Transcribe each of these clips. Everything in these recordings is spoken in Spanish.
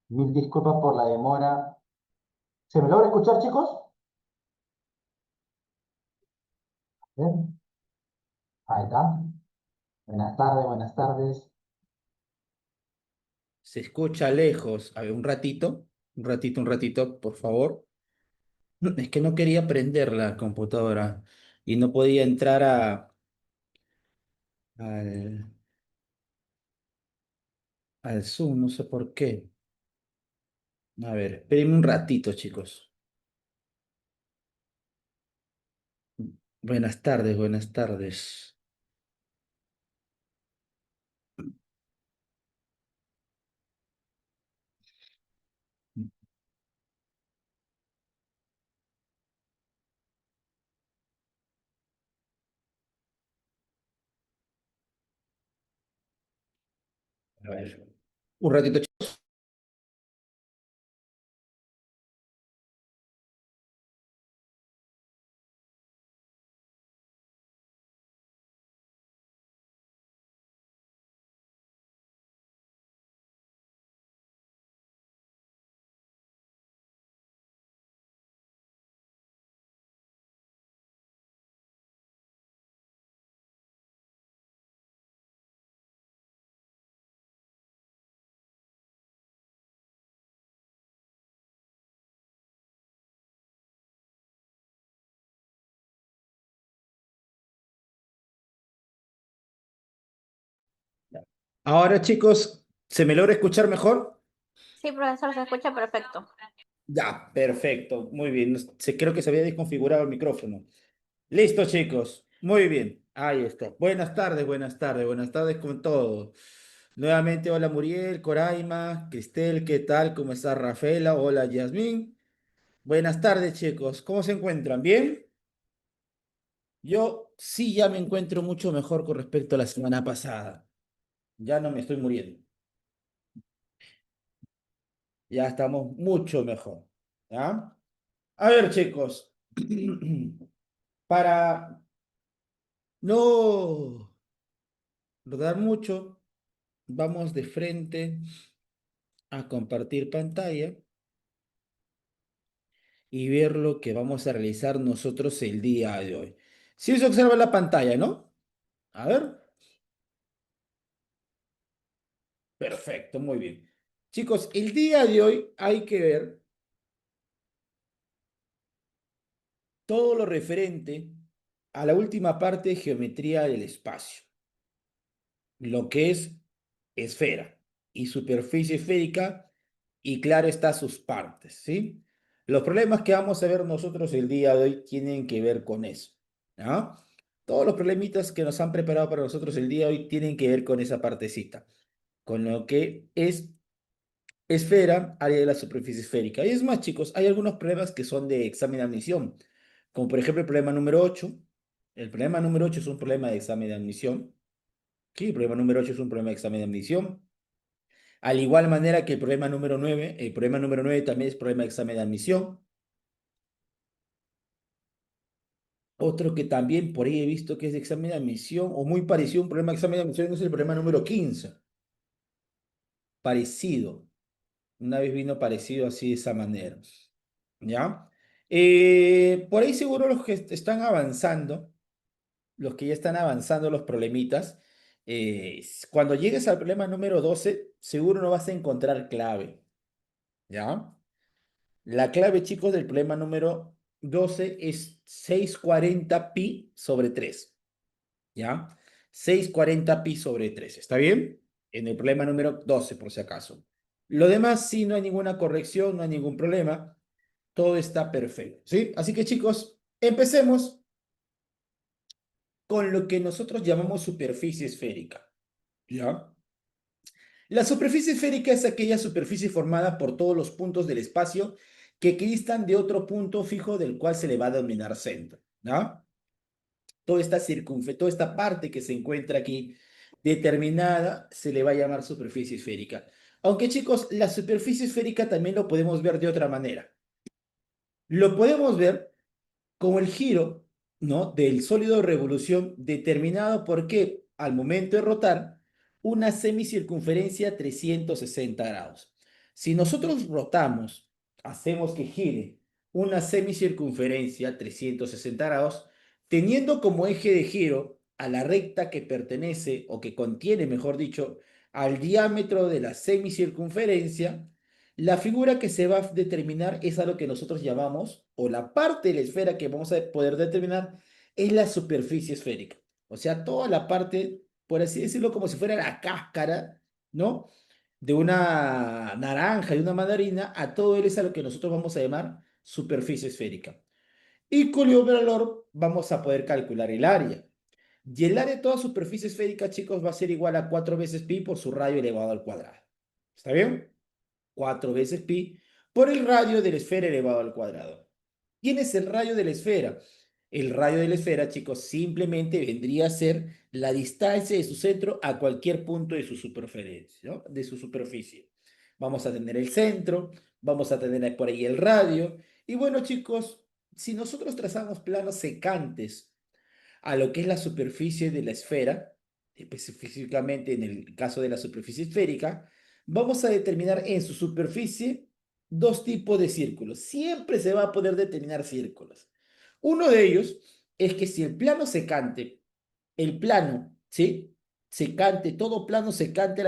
Mil disculpas por la demora. ¿Se me logra escuchar, chicos? Bien. Ahí está. Buenas tardes, buenas tardes. Se escucha lejos. A ver, un ratito, por favor. Es que no quería prender la computadora y no podía entrar al, al Zoom, no sé por qué. A ver, espérenme un ratito, chicos. Buenas tardes, buenas tardes. A ver, un ratito, chicos. Ahora, chicos, ¿se me logra escuchar mejor? Sí, profesor, se escucha perfecto. Ya, perfecto, muy bien. Creo que se había desconfigurado el micrófono. Listo, chicos. Muy bien. Ahí está. Buenas tardes con todos. Nuevamente, hola Muriel, Coraima, Cristel, ¿qué tal? ¿Cómo está Rafaela? Hola Yasmín. Buenas tardes, chicos. ¿Cómo se encuentran? ¿Bien? Yo sí ya me encuentro mucho mejor con respecto a la semana pasada. Ya no me estoy muriendo. Ya estamos mucho mejor. ¿Ya? A ver, chicos. Para no rodar mucho, vamos de frente a compartir pantalla y ver lo que vamos a realizar nosotros el día de hoy. Si se observa la pantalla, ¿no? A ver. Perfecto, muy bien. Chicos, el día de hoy hay que ver todo lo referente a la última parte de geometría del espacio, lo que es esfera y superficie esférica y claro está sus partes, ¿sí? Los problemas que vamos a ver nosotros el día de hoy tienen que ver con eso, ¿no? Todos los problemitas que nos han preparado para nosotros el día de hoy tienen que ver con esa partecita, con lo que es esfera, área de la superficie esférica. Y es más, chicos, hay algunos problemas que son de examen de admisión, como por ejemplo el problema número 8. El problema número 8 es un problema de examen de admisión. Sí, el problema número 8 es un problema de examen de admisión. Al igual manera que el problema número 9 también es problema de examen de admisión. Otro que también por ahí he visto que es de examen de admisión o muy parecido a un problema de examen de admisión es el problema número 15. Parecido. Una vez vino parecido así de esa manera. ¿Ya? Por ahí seguro los que están avanzando, los que ya están avanzando los problemitas, cuando llegues al problema número 12 seguro no vas a encontrar clave. ¿Ya? La clave, chicos, del problema número 12 es 640 pi sobre 3. ¿Ya? 640 pi sobre 3. ¿Está bien? En el problema número 12 por si acaso. Lo demás, sí, no hay ninguna corrección, no hay ningún problema. Todo está perfecto, ¿sí? Así que, chicos, empecemos con lo que nosotros llamamos superficie esférica, ¿ya? La superficie esférica es aquella superficie formada por todos los puntos del espacio que equidistan de otro punto fijo del cual se le va a denominar centro, ¿no? Toda esta parte que se encuentra aquí determinada se le va a llamar superficie esférica. Aunque chicos, la superficie esférica también lo podemos ver de otra manera. Lo podemos ver como el giro, ¿no? Del sólido de revolución determinado por que al momento de rotar una semicircunferencia 360 grados. Si nosotros rotamos, hacemos que gire una semicircunferencia 360 grados, teniendo como eje de giro a la recta que pertenece o que contiene, mejor dicho, al diámetro de la semicircunferencia, la figura que se va a determinar es a lo que nosotros llamamos, o la parte de la esfera que vamos a poder determinar, es la superficie esférica. O sea, toda la parte, por así decirlo, como si fuera la cáscara, ¿no? De una naranja y una mandarina, a todo él es a lo que nosotros vamos a llamar superficie esférica. Y cuyo valor vamos a poder calcular el área. Y el área de toda superficie esférica, chicos, va a ser igual a 4 veces pi por su radio elevado al cuadrado. ¿Está bien? 4 veces pi por el radio de la esfera elevado al cuadrado. ¿Quién es el radio de la esfera? El radio de la esfera, chicos, simplemente vendría a ser la distancia de su centro a cualquier punto de su superficie, ¿no? De su superficie. Vamos a tener el centro, vamos a tener por ahí el radio. Y bueno, chicos, si nosotros trazamos planos secantes a lo que es la superficie de la esfera, específicamente en el caso de la superficie esférica, vamos a determinar en su superficie dos tipos de círculos. Siempre se va a poder determinar círculos. Uno de ellos es que si el plano secante, el plano, ¿sí? Secante, todo plano secante a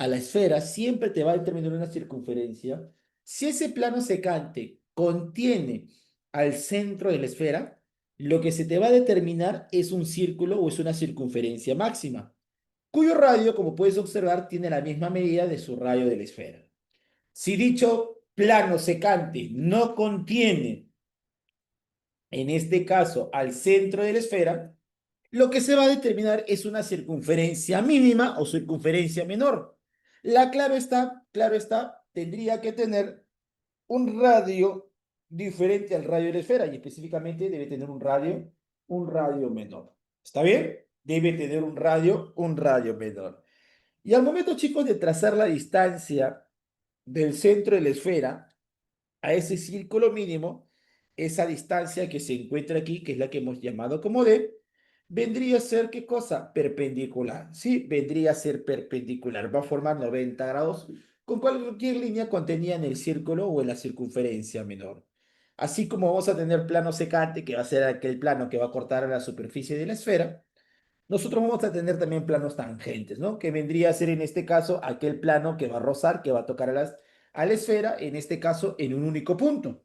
la esfera, siempre te va a determinar una circunferencia. Si ese plano secante contiene al centro de la esfera, lo que se te va a determinar es un círculo o es una circunferencia máxima, cuyo radio, como puedes observar, tiene la misma medida de su radio de la esfera. Si dicho plano secante no contiene, en este caso, al centro de la esfera, lo que se va a determinar es una circunferencia mínima o circunferencia menor. Claro está, tendría que tener un radio diferente al radio de la esfera y específicamente debe tener un radio menor. ¿Está bien? Debe tener un radio menor. Y al momento, chicos, de trazar la distancia del centro de la esfera a ese círculo mínimo, esa distancia que se encuentra aquí, que es la que hemos llamado como D, vendría a ser, ¿qué cosa? Perpendicular, ¿sí? Vendría a ser perpendicular, va a formar 90 grados con cualquier línea contenida en el círculo o en la circunferencia menor. Así como vamos a tener plano secante, que va a ser aquel plano que va a cortar a la superficie de la esfera, nosotros vamos a tener también planos tangentes, ¿no? Que vendría a ser en este caso aquel plano que va a rozar, que va a tocar a la esfera, en este caso en un único punto.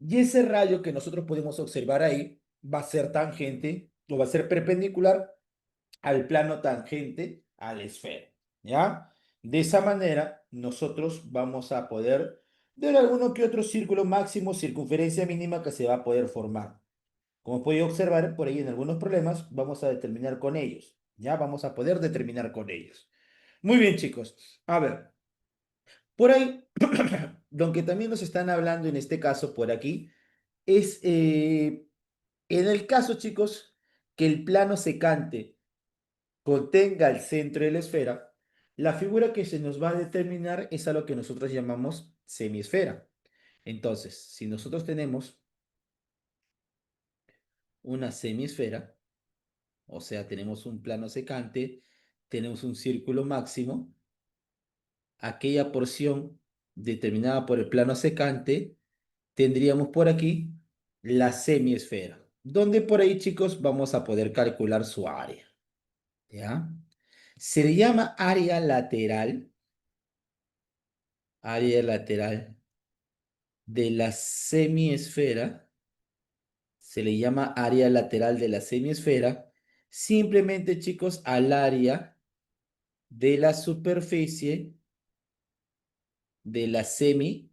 Y ese rayo que nosotros podemos observar ahí va a ser tangente o va a ser perpendicular al plano tangente a la esfera, ¿ya? De esa manera, nosotros vamos a poder ver alguno que otro círculo máximo, circunferencia mínima que se va a poder formar. Como puede observar, por ahí en algunos problemas vamos a determinar con ellos, ¿ya? Vamos a poder determinar con ellos. Muy bien, chicos. A ver, por ahí, lo que también nos están hablando en este caso, por aquí, es en el caso, chicos, que el plano secante contenga el centro de la esfera, la figura que se nos va a determinar es a lo que nosotros llamamos semiesfera. Entonces, si nosotros tenemos una semiesfera, o sea, tenemos un plano secante, tenemos un círculo máximo, aquella porción determinada por el plano secante, tendríamos por aquí la semiesfera, donde por ahí, chicos, vamos a poder calcular su área, ¿ya? Se le llama área lateral de la semiesfera, se le llama área lateral de la semiesfera, simplemente, chicos, al área de la superficie de la semiesfera.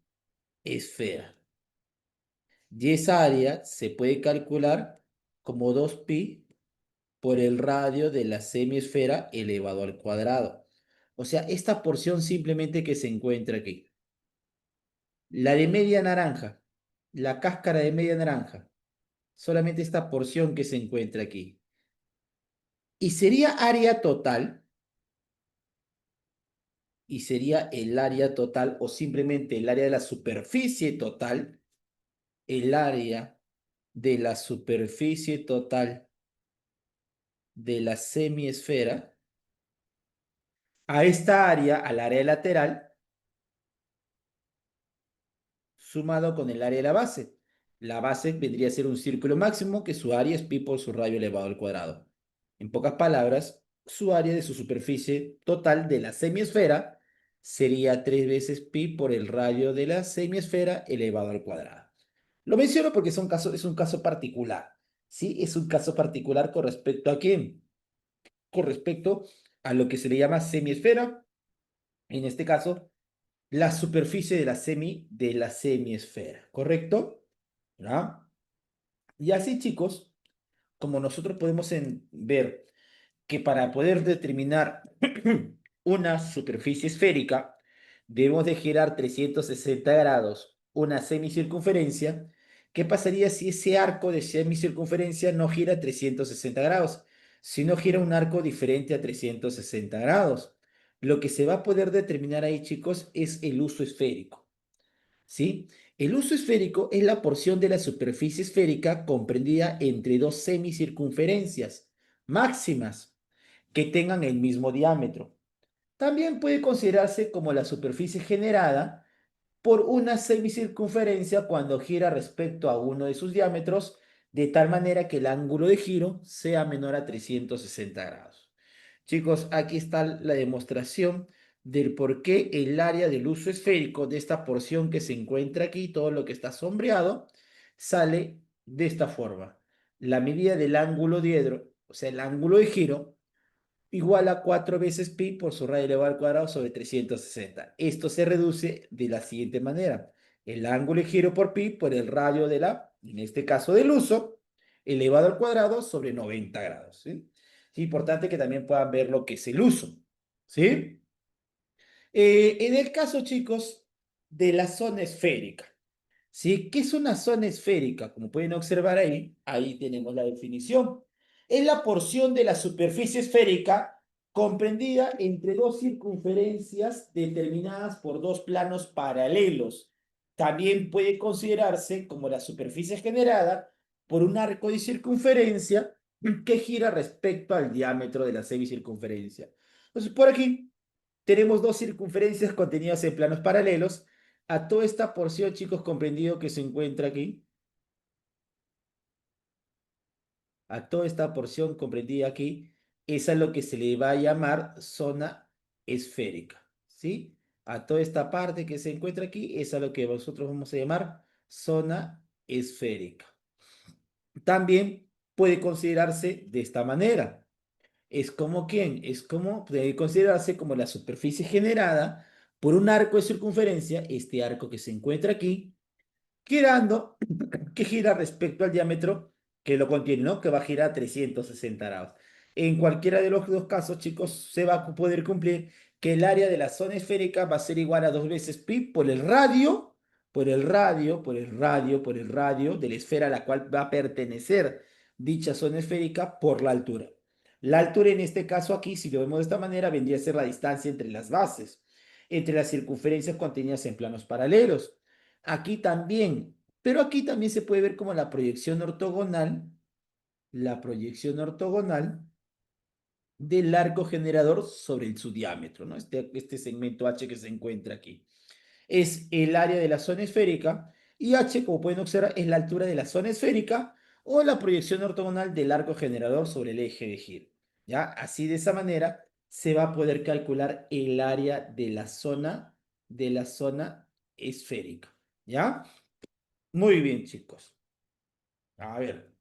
Y esa área se puede calcular como 2pi por el radio de la semiesfera elevado al cuadrado. O sea, esta porción simplemente que se encuentra aquí. La de media naranja, la cáscara de media naranja, solamente esta porción que se encuentra aquí. Y sería área total, y sería el área total o simplemente el área de la superficie total, el área de la superficie total de la semiesfera a esta área, al área lateral, sumado con el área de la base. La base vendría a ser un círculo máximo que su área es pi por su radio elevado al cuadrado. En pocas palabras, su área de su superficie total de la semiesfera sería 3 veces pi por el radio de la semiesfera elevado al cuadrado. Lo menciono porque es un caso particular, ¿sí? Es un caso particular con respecto a quién, con respecto a lo que se le llama semiesfera, en este caso, la superficie de la semiesfera, ¿correcto? ¿Ya? Y así, chicos, como nosotros podemos ver que para poder determinar una superficie esférica, debemos de girar 360 grados una semicircunferencia. ¿Qué pasaría si ese arco de semicircunferencia no gira 360 grados, sino gira un arco diferente a 360 grados? Lo que se va a poder determinar ahí, chicos, es el uso esférico, ¿sí? El uso esférico es la porción de la superficie esférica comprendida entre dos semicircunferencias máximas que tengan el mismo diámetro. También puede considerarse como la superficie generada por una semicircunferencia cuando gira respecto a uno de sus diámetros, de tal manera que el ángulo de giro sea menor a 360 grados. Chicos, aquí está la demostración del por qué el área del uso esférico de esta porción que se encuentra aquí, todo lo que está sombreado, sale de esta forma. La medida del ángulo diedro, o sea, el ángulo de giro, igual a 4 veces pi por su radio elevado al cuadrado sobre 360. Esto se reduce de la siguiente manera. El ángulo de giro por pi por el radio de en este caso del uso, elevado al cuadrado sobre 90 grados. ¿Sí? Es importante que también puedan ver lo que es el uso. ¿Sí? En el caso, chicos, de la zona esférica. ¿Sí? ¿Qué es una zona esférica? Como pueden observar ahí, ahí tenemos la definición. Es la porción de la superficie esférica comprendida entre dos circunferencias determinadas por dos planos paralelos. También puede considerarse como la superficie generada por un arco de circunferencia que gira respecto al diámetro de la semicircunferencia. Entonces, por aquí tenemos dos circunferencias contenidas en planos paralelos a toda esta porción, chicos, comprendido que se encuentra aquí, a toda esta porción comprendida aquí, esa es lo que se le va a llamar zona esférica, ¿sí? A toda esta parte que se encuentra aquí, esa es lo que nosotros vamos a llamar zona esférica. También puede considerarse de esta manera. Es como quién, es como, puede considerarse como la superficie generada por un arco de circunferencia, este arco que se encuentra aquí, girando, que gira respecto al diámetro que lo contiene, ¿no? Que va a girar 360 grados. En cualquiera de los dos casos, chicos, se va a poder cumplir que el área de la zona esférica va a ser igual a 2 veces pi por el radio, por el radio de la esfera a la cual va a pertenecer dicha zona esférica por la altura. La altura en este caso aquí, si lo vemos de esta manera, vendría a ser la distancia entre las bases, entre las circunferencias contenidas en planos paralelos. Aquí también, pero aquí también se puede ver como la proyección ortogonal del arco generador sobre su diámetro, ¿no? Este segmento H que se encuentra aquí. Es el área de la zona esférica y H, como pueden observar, es la altura de la zona esférica o la proyección ortogonal del arco generador sobre el eje de giro. ¿Ya? Así de esa manera se va a poder calcular el área de la zona esférica. ¿Ya? Muy bien, chicos. A ver,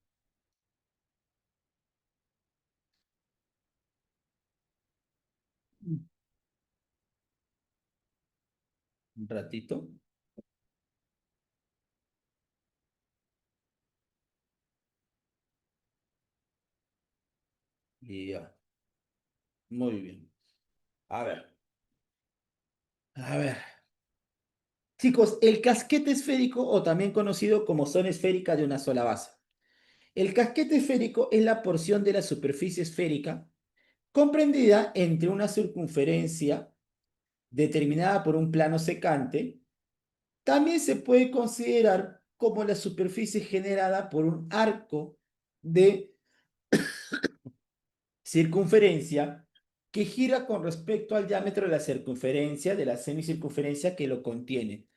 un ratito. Y ya. Muy bien. A ver. A ver. Chicos, el casquete esférico, o también conocido como zona esférica de una sola base. El casquete esférico es la porción de la superficie esférica comprendida entre una circunferencia determinada por un plano secante. También se puede considerar como la superficie generada por un arco de circunferencia que gira con respecto al diámetro de la circunferencia de la semicircunferencia que lo contiene,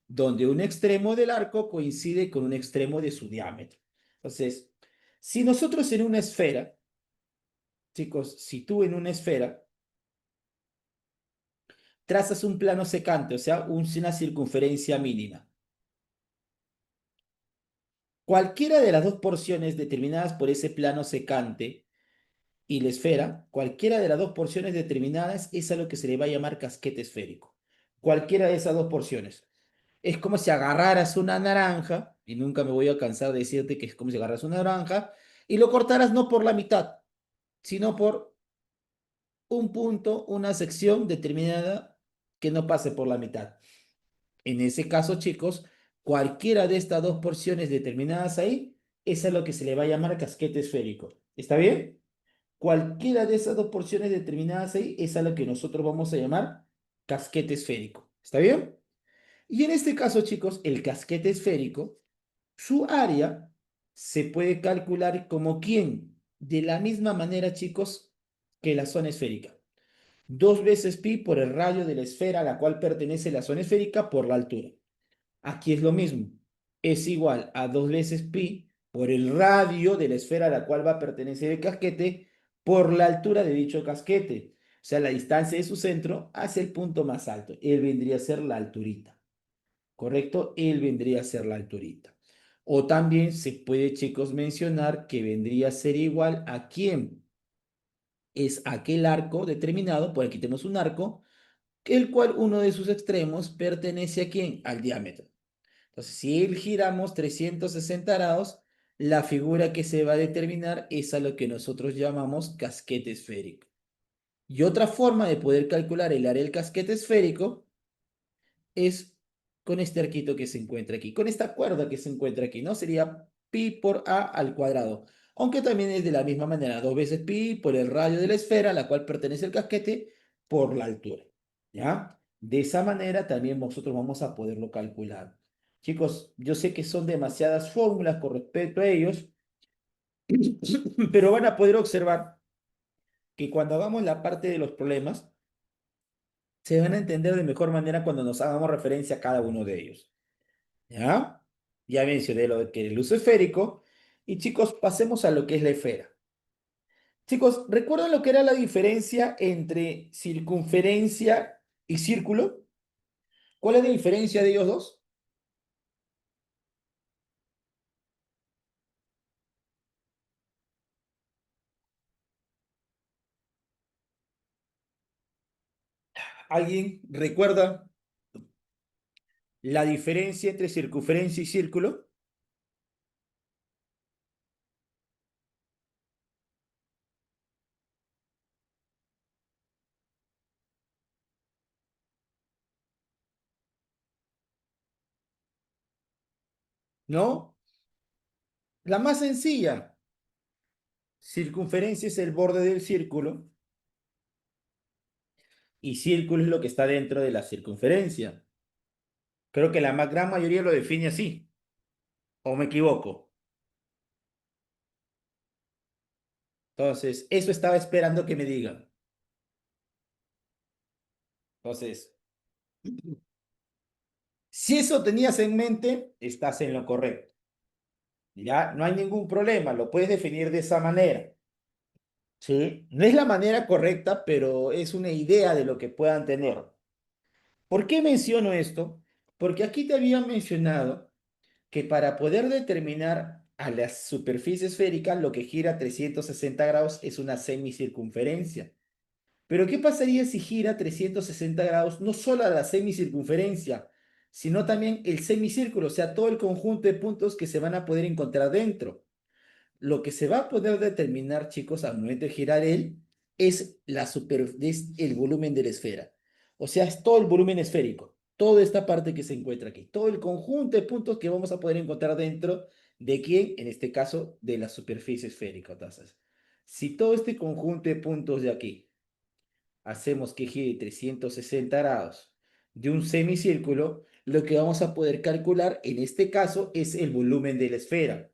donde un extremo del arco coincide con un extremo de su diámetro. Entonces, si nosotros en una esfera, chicos, si tú en una esfera trazas un plano secante, o sea, una circunferencia mínima, cualquiera de las dos porciones determinadas por ese plano secante y la esfera, cualquiera de las dos porciones determinadas es a lo que se le va a llamar casquete esférico. Cualquiera de esas dos porciones. Es como si agarraras una naranja, y nunca me voy a cansar de decirte que es como si agarras una naranja, y lo cortaras no por la mitad, sino por un punto, una sección determinada que no pase por la mitad. En ese caso, chicos, cualquiera de estas dos porciones determinadas ahí es a lo que se le va a llamar casquete esférico. ¿Está bien? Cualquiera de esas dos porciones determinadas ahí es a lo que nosotros vamos a llamar casquete esférico. ¿Está bien? Y en este caso, chicos, el casquete esférico, su área se puede calcular como quién, de la misma manera, chicos, que la zona esférica. 2 veces pi por el radio de la esfera a la cual pertenece la zona esférica por la altura. Aquí es lo mismo. Es igual a 2 veces pi por el radio de la esfera a la cual va a pertenecer el casquete por la altura de dicho casquete. O sea, la distancia de su centro hacia el punto más alto. Él vendría a ser la alturita. ¿Correcto? Él vendría a ser la alturita. O también se puede, chicos, mencionar que vendría a ser igual a quién es aquel arco determinado, por aquí tenemos un arco, el cual uno de sus extremos pertenece a quién, al diámetro. Entonces, si giramos 360 grados, la figura que se va a determinar es a lo que nosotros llamamos casquete esférico. Y otra forma de poder calcular el área del casquete esférico es con este arquito que se encuentra aquí, con esta cuerda que se encuentra aquí, ¿no? Sería pi por a al cuadrado, aunque también es de la misma manera, 2 veces pi por el radio de la esfera a la cual pertenece el casquete por la altura, ¿ya? De esa manera también nosotros vamos a poderlo calcular. Chicos, yo sé que son demasiadas fórmulas con respecto a ellos, pero van a poder observar que cuando hagamos la parte de los problemas, se van a entender de mejor manera cuando nos hagamos referencia a cada uno de ellos. ¿Ya? Ya mencioné lo que es el uso esférico. Y chicos, pasemos a lo que es la esfera. Chicos, ¿recuerdan lo que era la diferencia entre circunferencia y círculo? ¿Cuál es la diferencia de ellos dos? ¿Alguien recuerda la diferencia entre circunferencia y círculo? ¿No? La más sencilla. Circunferencia es el borde del círculo y círculo es lo que está dentro de la circunferencia. Creo que la gran mayoría lo define así. ¿O me equivoco? Entonces, eso estaba esperando que me digan. Entonces, si eso tenías en mente, estás en lo correcto. Ya no hay ningún problema, lo puedes definir de esa manera. ¿Sí? No es la manera correcta, pero es una idea de lo que puedan tener. ¿Por qué menciono esto? Porque aquí te había mencionado que para poder determinar a la superficie esférica, lo que gira 360 grados es una semicircunferencia. Pero ¿qué pasaría si gira 360 grados no solo a la semicircunferencia, sino también el semicírculo, o sea, todo el conjunto de puntos que se van a poder encontrar dentro? Lo que se va a poder determinar, chicos, al momento de girar él, es el volumen de la esfera. O sea, es todo el volumen esférico, toda esta parte que se encuentra aquí, todo el conjunto de puntos que vamos a poder encontrar dentro de quién, en este caso, de la superficie esférica. Entonces, si todo este conjunto de puntos de aquí hacemos que gire 360 grados de un semicírculo, lo que vamos a poder calcular en este caso es el volumen de la esfera.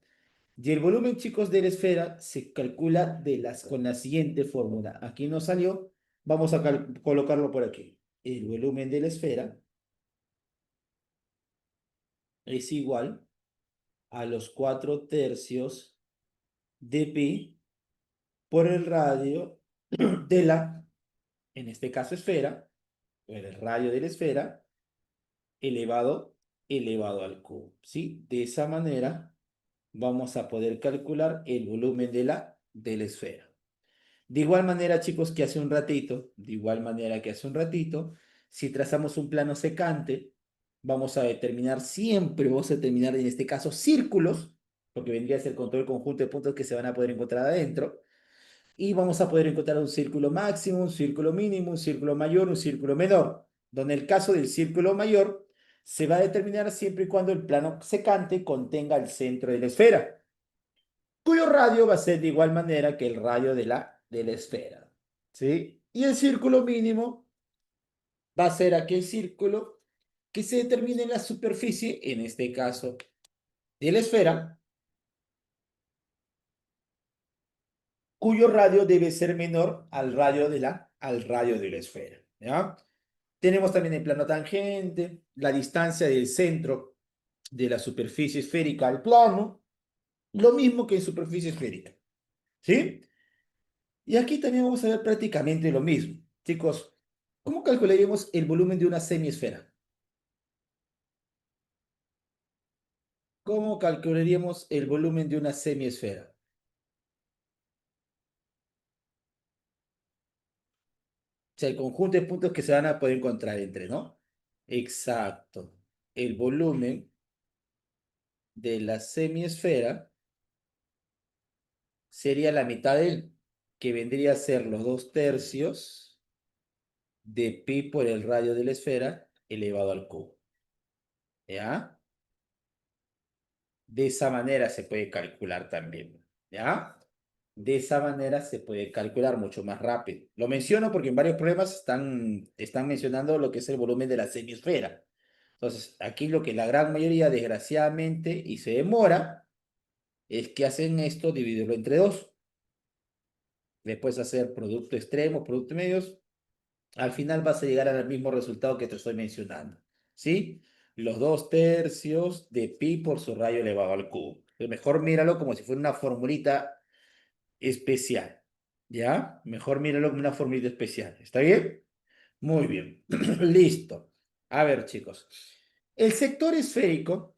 Y el volumen, chicos, de la esfera se calcula con la siguiente fórmula. Aquí nos salió Vamos a colocarlo por aquí. El volumen de la esfera es igual a los 4/3 de pi por el radio de la, en este caso esfera, por el radio de la esfera, elevado al cubo, ¿sí? De esa manera vamos a poder calcular el volumen de la esfera. De igual manera, chicos, si trazamos un plano secante, vamos a determinar en este caso círculos, porque vendría a ser con todo el conjunto de puntos que se van a poder encontrar adentro, y vamos a poder encontrar un círculo máximo, un círculo mínimo, un círculo mayor, un círculo menor, donde el caso del círculo mayor se va a determinar siempre y cuando el plano secante contenga el centro de la esfera, cuyo radio va a ser de igual manera que el radio de la esfera, ¿sí? Y el círculo mínimo va a ser aquel círculo que se determine en la superficie, en este caso de la esfera, cuyo radio debe ser menor al radio de la esfera, ¿ya? Tenemos también el plano tangente, la distancia del centro de la superficie esférica al plano, lo mismo que en superficie esférica, ¿sí? Y aquí también vamos a ver prácticamente lo mismo. Chicos, ¿cómo calcularíamos el volumen de una semiesfera? ¿Cómo calcularíamos el volumen de una semiesfera? O sea, el conjunto de puntos que se van a poder encontrar entre, ¿no? Exacto. El volumen de la semiesfera sería la mitad de él, que vendría a ser los 2/3 de pi por el radio de la esfera elevado al cubo. ¿Ya? De esa manera se puede calcular también. ¿Ya? De esa manera se puede calcular mucho más rápido. Lo menciono porque en varios problemas están mencionando lo que es el volumen de la semiesfera. Entonces, aquí lo que la gran mayoría, desgraciadamente, y se demora, es que hacen esto, dividirlo entre dos. Después hacer producto extremo, producto medios. Al final vas a llegar al mismo resultado que te estoy mencionando. ¿Sí? Los 2/3 de pi por su radio elevado al cubo. Mejor míralo como si fuera una formulita especial. ¿Ya? Mejor míralo como una formulita especial. ¿Está bien? Muy bien. Listo. A ver, chicos. El sector esférico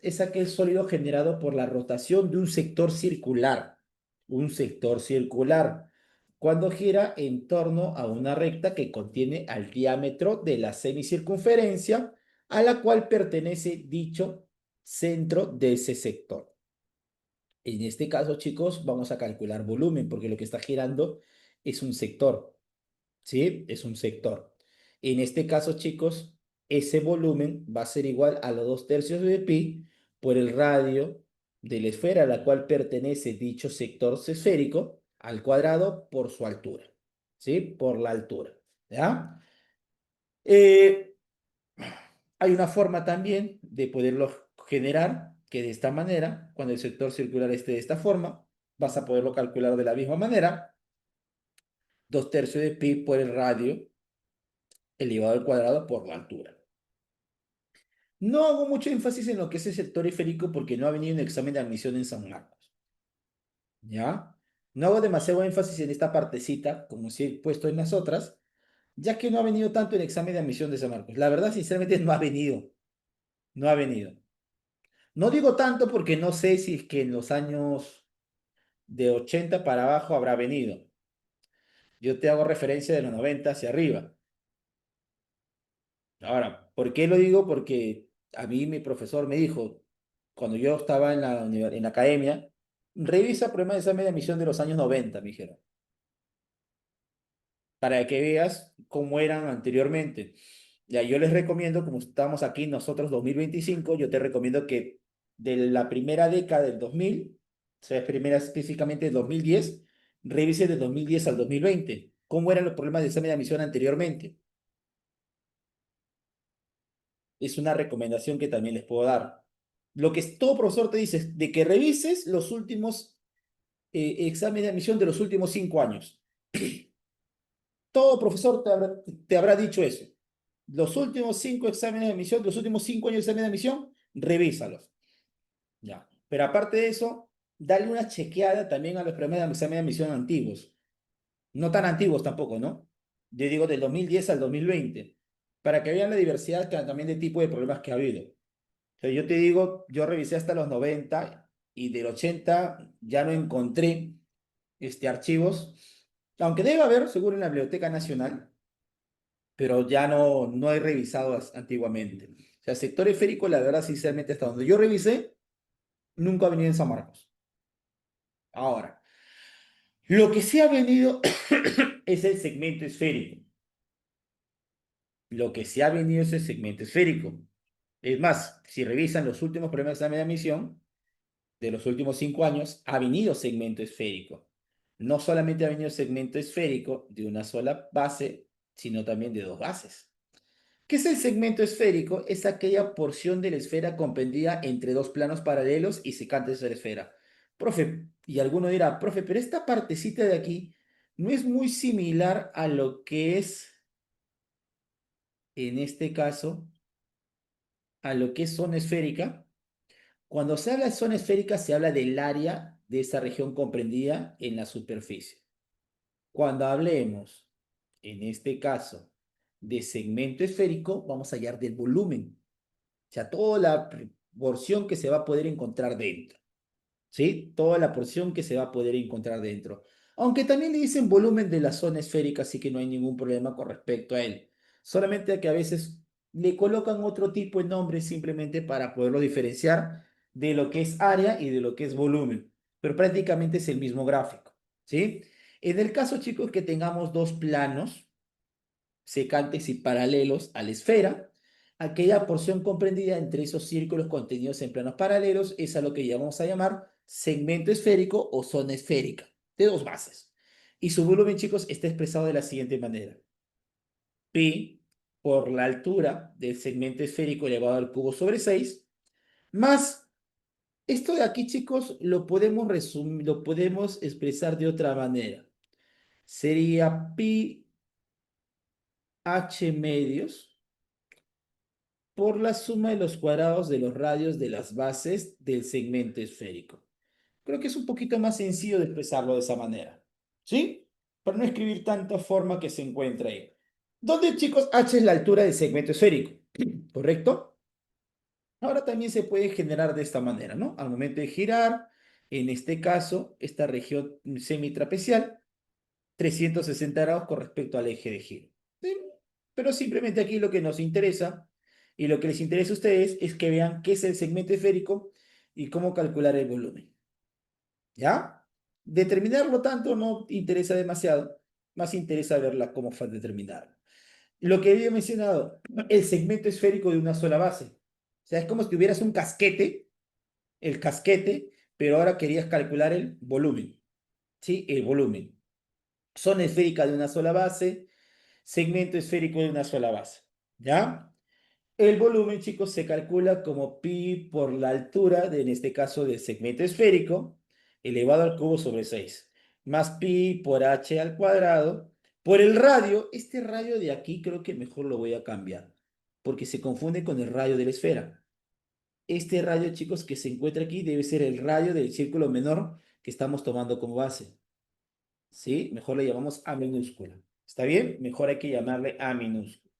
es aquel sólido generado por la rotación de un sector circular. Un sector circular. Cuando gira en torno a una recta que contiene al diámetro de la semicircunferencia a la cual pertenece dicho centro de ese sector. En este caso, chicos, vamos a calcular volumen porque lo que está girando es un sector, ¿sí? Es un sector. En este caso, chicos, ese volumen va a ser igual a los 2/3 de pi por el radio de la esfera a la cual pertenece dicho sector esférico al cuadrado por su altura, ¿sí? Por la altura, ¿ya? Eh, Hay una forma también de poderlo generar, que de esta manera, cuando el sector circular esté de esta forma, vas a poderlo calcular de la misma manera, 2/3 de pi por el radio elevado al cuadrado por la altura. No hago mucho énfasis en lo que es el sector esférico porque no ha venido un examen de admisión en San Marcos, ¿ya? No hago demasiado énfasis en esta partecita, como si he puesto en las otras, ya que no ha venido tanto el examen de admisión de San Marcos. La verdad, sinceramente, no ha venido. No ha venido. No digo tanto porque no sé si es que en los años de 80 para abajo habrá venido. Yo te hago referencia de los 90 hacia arriba. Ahora, ¿por qué lo digo? Porque a mí mi profesor me dijo, cuando yo estaba en la academia, revisa problemas de examen de admisión de los años 90, me dijeron, para que veas cómo eran anteriormente. Ya, yo les recomiendo, como estamos aquí nosotros 2025, yo te recomiendo que de la primera década del 2000, o sea, primera específicamente del 2010, revise de 2010 al 2020, cómo eran los problemas de examen de admisión anteriormente. Es una recomendación que también les puedo dar. Lo que todo profesor te dice es de que revises los últimos exámenes de admisión de los últimos 5 años. Todo profesor te habrá dicho eso. Los últimos 5 exámenes de admisión, los últimos 5 años de exámenes de admisión, revísalos. Ya. Pero aparte de eso, dale una chequeada también a los primeros exámenes de admisión antiguos. No tan antiguos tampoco, ¿no? Yo digo del 2010 al 2020, para que vean la diversidad también de tipo de problemas que ha habido. O sea, yo te digo, yo revisé hasta los 90 y del 80 ya no encontré archivos, aunque debe haber, seguro, en la Biblioteca Nacional, pero ya no he revisado antiguamente. O sea, sector esférico, la verdad, sinceramente, hasta donde yo revisé, nunca ha venido en San Marcos. Ahora, lo que sí ha venido es el segmento esférico. Lo que sí ha venido es el segmento esférico. Es más, si revisan los últimos problemas de examen de admisión de los últimos 5 años, ha venido segmento esférico. No solamente ha venido segmento esférico de una sola base, sino también de 2 bases. ¿Qué es el segmento esférico? Es aquella porción de la esfera comprendida entre 2 planos paralelos y secantes de la esfera. Profe, y alguno dirá, profe, pero esta partecita de aquí no es muy similar a lo que es, en este caso, a lo que es zona esférica. Cuando se habla de zona esférica, se habla del área de esa región comprendida en la superficie. Cuando hablemos, en este caso, de segmento esférico, vamos a hablar del volumen. O sea, toda la porción que se va a poder encontrar dentro. ¿Sí? Toda la porción que se va a poder encontrar dentro. Aunque también le dicen volumen de la zona esférica, así que no hay ningún problema con respecto a él. Solamente que a veces le colocan otro tipo de nombre simplemente para poderlo diferenciar de lo que es área y de lo que es volumen. Pero prácticamente es el mismo gráfico. ¿Sí? En el caso, chicos, que tengamos 2 planos secantes y paralelos a la esfera, aquella porción comprendida entre esos círculos contenidos en planos paralelos es a lo que vamos a llamar segmento esférico o zona esférica, de 2 bases. Y su volumen, chicos, está expresado de la siguiente manera. Pi por la altura del segmento esférico elevado al cubo sobre 6, más esto de aquí, chicos, lo podemos resumir, lo podemos expresar de otra manera. Sería pi h medios por la suma de los cuadrados de los radios de las bases del segmento esférico. Creo que es un poquito más sencillo de expresarlo de esa manera. ¿Sí? Para no escribir tanta forma que se encuentra ahí. ¿Dónde, chicos? H es la altura del segmento esférico. ¿Correcto? Ahora también se puede generar de esta manera, ¿no? Al momento de girar, en este caso, esta región semitrapezial, 360 grados con respecto al eje de giro. ¿Sí? Pero simplemente aquí lo que nos interesa y lo que les interesa a ustedes es que vean qué es el segmento esférico y cómo calcular el volumen. ¿Ya? Determinarlo tanto no interesa demasiado, más interesa verla cómo fue determinarlo. Lo que había mencionado, el segmento esférico de una sola base. O sea, es como si tuvieras un casquete, el casquete, pero ahora querías calcular el volumen. ¿Sí? El volumen. Zona esférica de una sola base, segmento esférico de una sola base. ¿Ya? El volumen, chicos, se calcula como pi por la altura, en este caso del segmento esférico, elevado al cubo sobre 6, más pi por h al cuadrado, por el radio. Este radio de aquí creo que mejor lo voy a cambiar, porque se confunde con el radio de la esfera. Este radio, chicos, que se encuentra aquí debe ser el radio del círculo menor que estamos tomando como base. ¿Sí? Mejor le llamamos A minúscula. ¿Está bien? Mejor hay que llamarle A minúscula.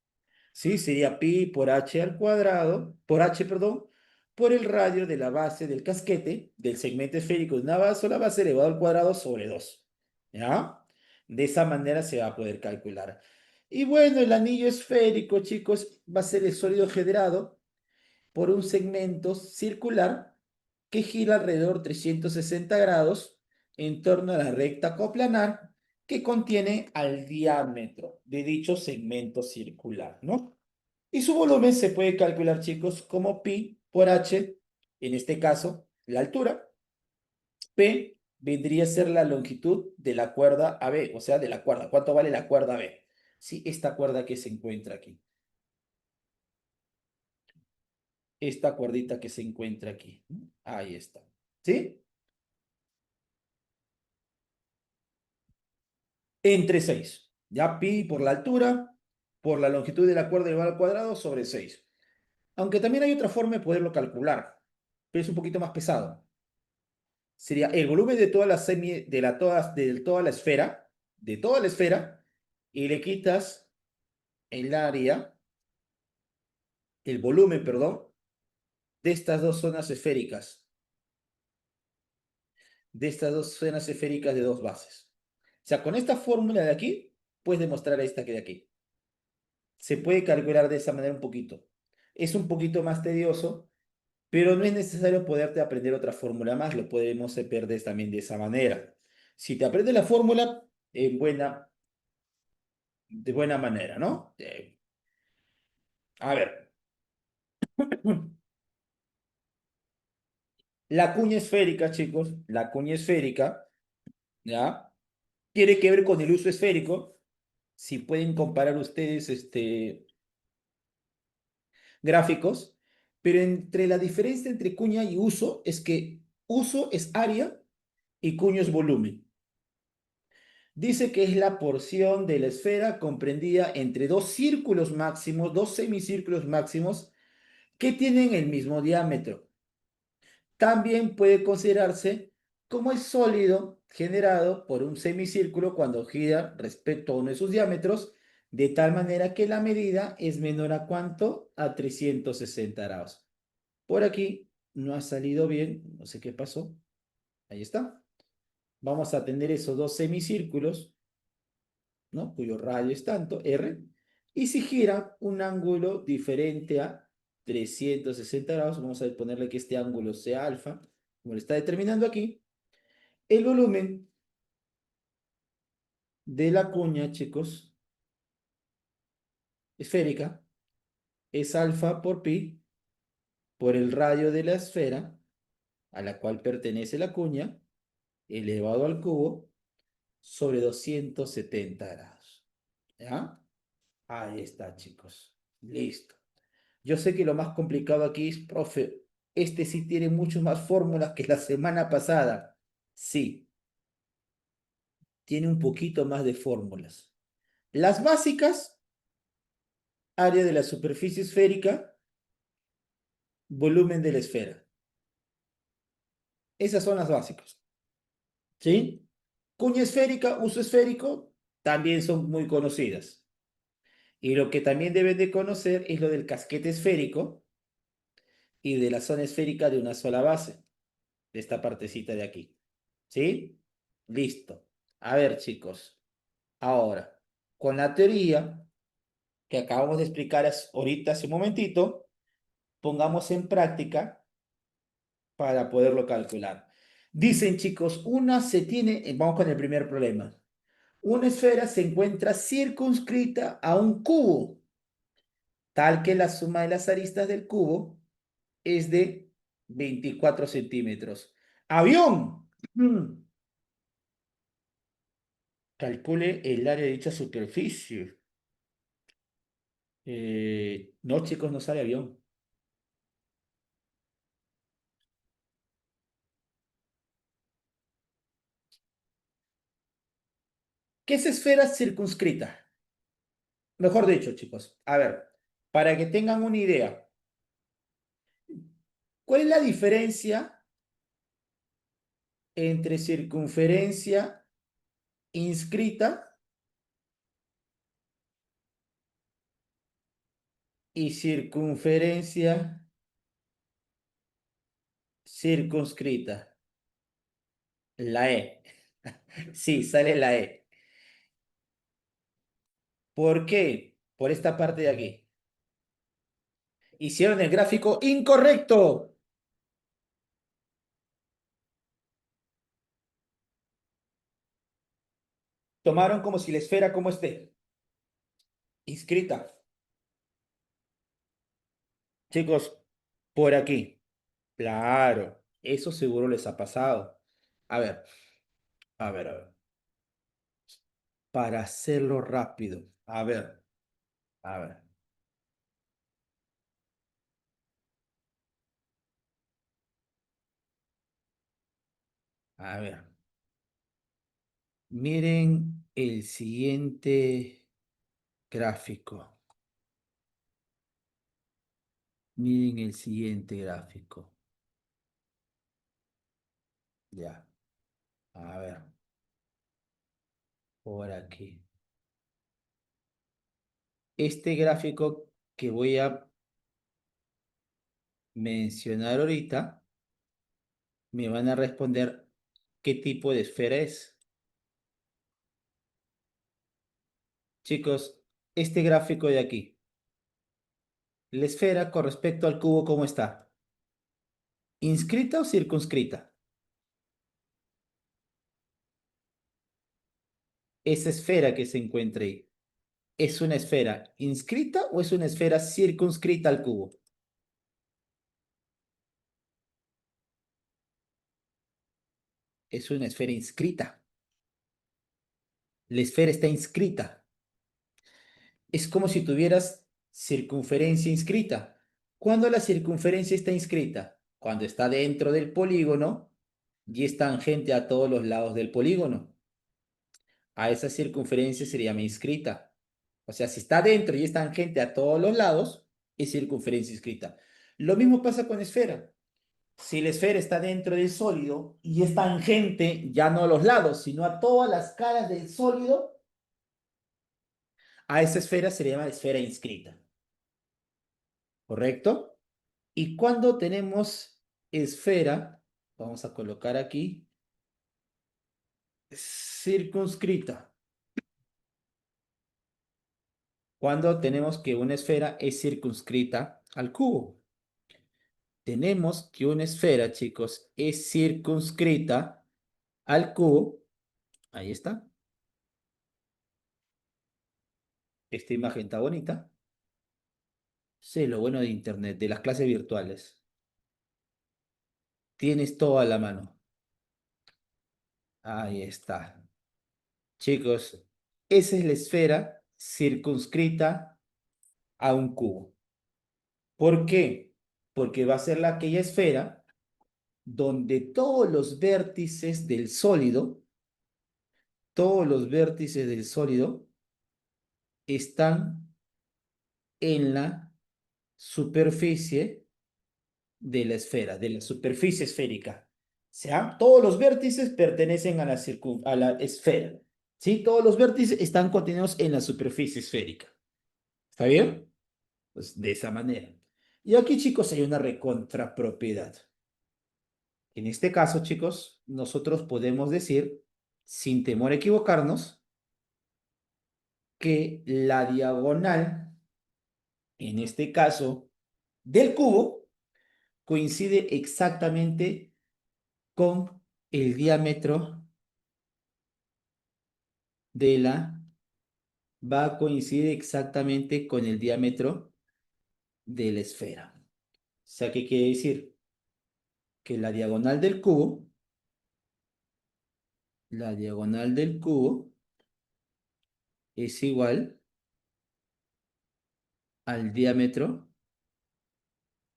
¿Sí? Sería pi por h al cuadrado, por h, perdón, por el radio de la base del casquete del segmento esférico de una sola base elevado al cuadrado sobre 2. ¿Ya? De esa manera se va a poder calcular. Y bueno, el anillo esférico, chicos, va a ser el sólido generado por un segmento circular que gira alrededor 360 grados en torno a la recta coplanar que contiene al diámetro de dicho segmento circular, ¿no? Y su volumen se puede calcular, chicos, como pi por h, en este caso, la altura. P vendría a ser la longitud de la cuerda AB, o sea, de la cuerda. ¿Cuánto vale la cuerda AB? Sí, esta cuerda que se encuentra aquí. Esta cuerdita que se encuentra aquí. Ahí está. ¿Sí? Entre 6. Ya pi por la altura, por la longitud de la cuerda elevada al cuadrado sobre 6. Aunque también hay otra forma de poderlo calcular, pero es un poquito más pesado. Sería el volumen de toda la de toda la esfera, y le quitas el área, el volumen, perdón, de estas dos zonas esféricas, de dos bases. O sea, con esta fórmula de aquí, puedes demostrar esta que de aquí. Se puede calcular de esa manera un poquito. Es un poquito más tedioso, pero no es necesario poderte aprender otra fórmula más, lo podemos perder también de esa manera. Si te aprendes la fórmula, de buena manera, ¿no? A ver, la cuña esférica, chicos, la cuña esférica, ¿ya? Tiene que ver con el uso esférico. Si pueden comparar ustedes gráficos, pero entre la diferencia entre cuña y uso es que uso es área y cuño es volumen. Dice que es la porción de la esfera comprendida entre dos círculos máximos, dos semicírculos máximos que tienen el mismo diámetro. También puede considerarse como el sólido generado por un semicírculo cuando gira respecto a uno de sus diámetros, de tal manera que la medida es menor a ¿cuánto? A 360 grados. Por aquí no ha salido bien, no sé qué pasó. Ahí está. Vamos a tener esos dos semicírculos, ¿no? Cuyo radio es tanto, R, y si gira un ángulo diferente a 360 grados, vamos a ponerle que este ángulo sea alfa, como lo está determinando aquí, el volumen de la cuña, chicos, esférica, es alfa por pi, por el radio de la esfera, a la cual pertenece la cuña, elevado al cubo, sobre 270 grados. ¿Ya? Ahí está, chicos. Listo. Yo sé que lo más complicado aquí es, profe, este sí tiene muchas más fórmulas que la semana pasada. Sí, tiene un poquito más de fórmulas. Las básicas, área de la superficie esférica, volumen de la esfera. Esas son las básicas. ¿Sí? Cuña esférica, uso esférico, también son muy conocidas. Y lo que también deben de conocer es lo del casquete esférico y de la zona esférica de una sola base, de esta partecita de aquí. ¿Sí? Listo. A ver, chicos. Ahora, con la teoría que acabamos de explicar ahorita hace un momentito, pongamos en práctica para poderlo calcular. Dicen, chicos, vamos con el primer problema. Una esfera se encuentra circunscrita a un cubo, tal que la suma de las aristas del cubo es de 24 centímetros. ¡Avión! Calcule el área de dicha superficie. No, chicos, no sale avión. ¿Qué es esfera circunscrita? Mejor dicho, chicos, a ver, para que tengan una idea, ¿cuál es la diferencia entre circunferencia inscrita y circunferencia circunscrita? La E. Sí, sale la E. ¿Por qué? Por esta parte de aquí. Hicieron el gráfico incorrecto. Tomaron como si la esfera como esté. Inscrita. Chicos, por aquí. Claro, eso seguro les ha pasado. A ver, a ver. Para hacerlo rápido. A ver, a ver. Miren. el siguiente gráfico. Miren el siguiente gráfico. Ya. A ver. Por aquí. Este gráfico que voy a mencionar ahorita, me van a responder qué tipo de esfera es. Chicos, este gráfico de aquí, la esfera con respecto al cubo, ¿cómo está? ¿Inscrita o circunscrita? Esa esfera que se encuentra ahí, ¿es una esfera inscrita o es una esfera circunscrita al cubo? Es una esfera inscrita. La esfera está inscrita. Es como si tuvieras circunferencia inscrita. ¿Cuándo la circunferencia está inscrita? Cuando está dentro del polígono y es tangente a todos los lados del polígono. A esa circunferencia se llama inscrita. O sea, si está dentro y es tangente a todos los lados, es circunferencia inscrita. Lo mismo pasa con esfera. Si la esfera está dentro del sólido y es tangente ya no a los lados, sino a todas las caras del sólido, a esa esfera se le llama esfera inscrita. ¿Correcto? Y cuando tenemos esfera, vamos a colocar aquí, circunscrita. Cuando tenemos que una esfera es circunscrita al cubo. Tenemos que una esfera, chicos, es circunscrita al cubo. Ahí está. Esta imagen está bonita. Sí, lo bueno de Internet, de las clases virtuales. Tienes todo a la mano. Ahí está. Chicos, esa es la esfera circunscrita a un cubo. ¿Por qué? Porque va a ser aquella esfera donde todos los vértices del sólido están en la superficie de la esfera, de la superficie esférica. O sea, todos los vértices pertenecen a a la esfera. ¿Sí? Todos los vértices están contenidos en la superficie esférica. ¿Está bien? Pues de esa manera. Y aquí, chicos, hay una recontrapropiedad. En este caso, chicos, nosotros podemos decir, sin temor a equivocarnos, que la diagonal, en este caso, del cubo, coincide exactamente con el diámetro de va a coincidir exactamente con el diámetro de la esfera. O sea, ¿qué quiere decir? Que la diagonal del cubo es igual al diámetro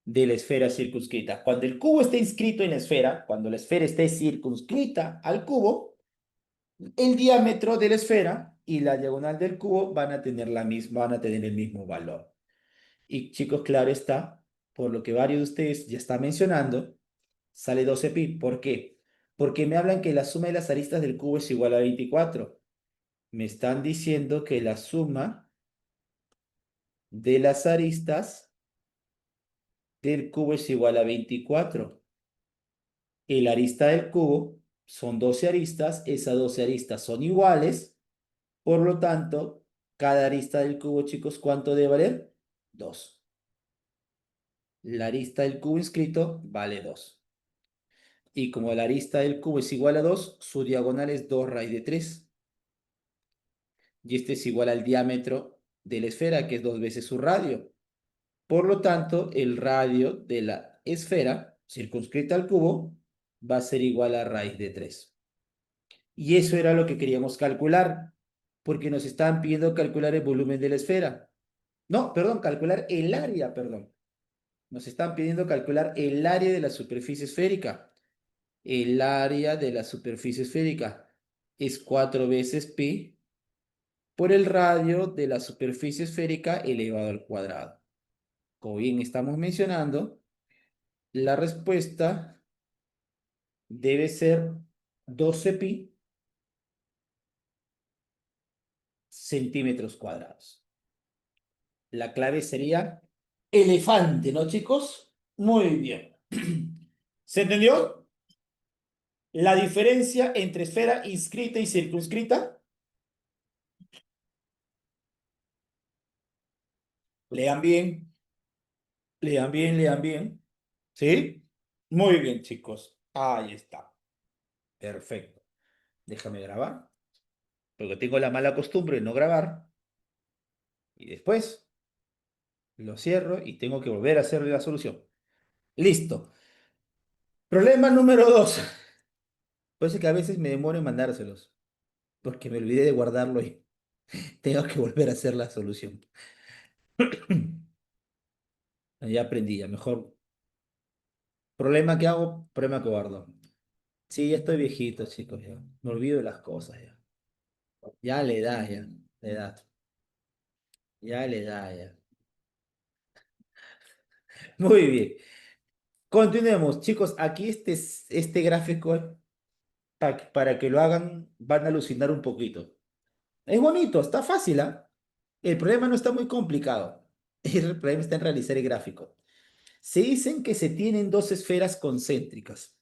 de la esfera circunscrita. Cuando el cubo esté inscrito en la esfera, cuando la esfera esté circunscrita al cubo, el diámetro de la esfera y la diagonal del cubo van a tener van a tener el mismo valor. Y chicos, claro está, por lo que varios de ustedes ya están mencionando, sale 12 pi. ¿Por qué? Porque me hablan que la suma de las aristas del cubo es igual a 24. Me están diciendo que la suma de las aristas del cubo es igual a 24. El arista del cubo son 12 aristas, esas 12 aristas son iguales, por lo tanto, cada arista del cubo, chicos, ¿cuánto debe valer? 2. La arista del cubo inscrito vale 2. Y como la arista del cubo es igual a 2, su diagonal es 2 raíz de 3. Y este es igual al diámetro de la esfera, que es 2 veces su radio. Por lo tanto, el radio de la esfera circunscrita al cubo va a ser igual a raíz de 3. Y eso era lo que queríamos calcular, porque nos estaban pidiendo calcular el volumen de la esfera. No, perdón, calcular el área, perdón. Nos están pidiendo calcular el área de la superficie esférica. El área de la superficie esférica es 4 veces pi por el radio de la superficie esférica elevado al cuadrado. Como bien estamos mencionando, la respuesta debe ser 12 pi centímetros cuadrados. La clave sería elefante, ¿no, chicos? Muy bien. ¿Se entendió? La diferencia entre esfera inscrita y circunscrita. Lean bien, lean bien, lean bien. ¿Sí? Muy bien, chicos. Ahí está. Perfecto. Déjame grabar, porque tengo la mala costumbre de no grabar. Y después lo cierro y tengo que volver a hacerle la solución. Listo. Problema número 2. Puede ser que a veces me demore en mandárselos, porque me olvidé de guardarlo y tengo que volver a hacer la solución. Ya aprendí, ya mejor. Problema que hago, problema que guardo. Sí, ya estoy viejito, chicos, ya. Me olvido de las cosas, ya. Ya le da, ya. Le da. Ya le da, ya. Muy bien. Continuemos, chicos. Aquí este gráfico, para que lo hagan, van a alucinar un poquito. Es bonito, está fácil, ¿ah? El problema no está muy complicado. El problema está en realizar el gráfico. Se dicen que se tienen dos esferas concéntricas.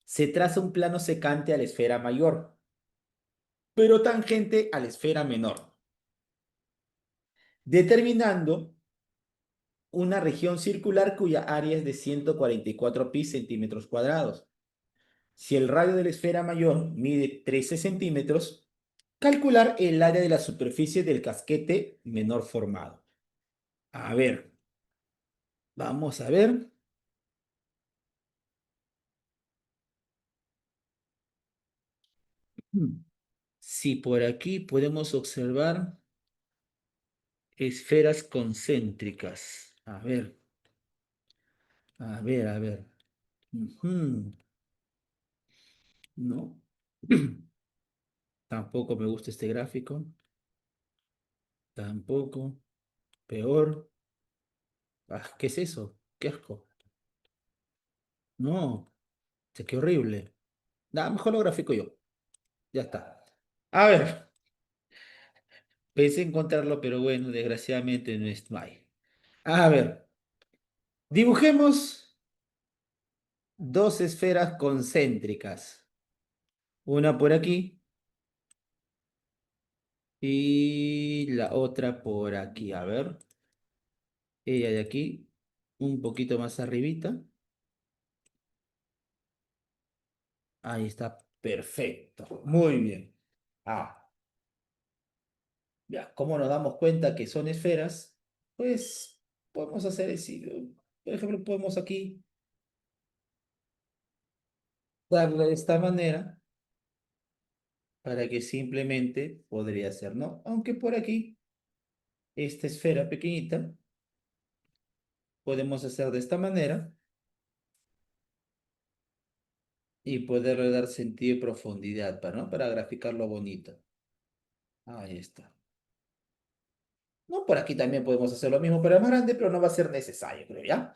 Se traza un plano secante a la esfera mayor, pero tangente a la esfera menor, determinando una región circular cuya área es de 144 pi centímetros cuadrados. Si el radio de la esfera mayor mide 13 centímetros, calcular el área de la superficie del casquete menor formado. A ver, vamos a ver. Si por aquí podemos observar esferas concéntricas. A ver, a ver, a ver. Ujú. No. Tampoco me gusta este gráfico. Tampoco. Peor. Ah, ¿qué es eso? Qué asco. No. Qué horrible. Nada, mejor lo grafico yo. Ya está. A ver. Pensé encontrarlo, pero bueno, desgraciadamente no hay. A ver. Dibujemos dos esferas concéntricas. Una por aquí y la otra por aquí. A ver. Ella de aquí. Un poquito más arribita. Ahí está, perfecto. Muy bien. Ah, ya, ¿cómo nos damos cuenta que son esferas? Pues podemos hacer así. Por ejemplo, podemos aquí darle de esta manera para que simplemente podría ser, ¿no? Aunque por aquí, esta esfera pequeñita, podemos hacer de esta manera y poderle dar sentido y profundidad, ¿no? Para graficarlo bonito. Ahí está. No, por aquí también podemos hacer lo mismo, pero es más grande, pero no va a ser necesario, creo, ¿ya?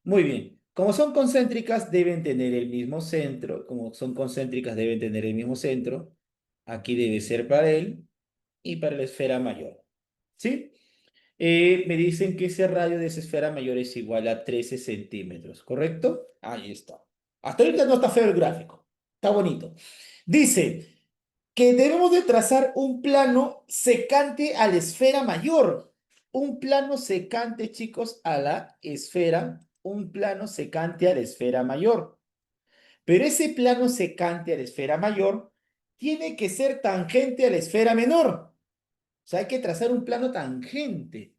Muy bien. Como son concéntricas, deben tener el mismo centro. Como son concéntricas, deben tener el mismo centro. Aquí debe ser para él y para la esfera mayor. ¿Sí? Me dicen que ese radio de esa esfera mayor es igual a 13 centímetros, ¿correcto? Ahí está. Hasta ahorita no está feo el gráfico. Está bonito. Dice que debemos de trazar un plano secante a la esfera mayor. Un plano secante, chicos, a la esfera, un plano secante a la esfera mayor. Pero ese plano secante a la esfera mayor tiene que ser tangente a la esfera menor. O sea, hay que trazar un plano tangente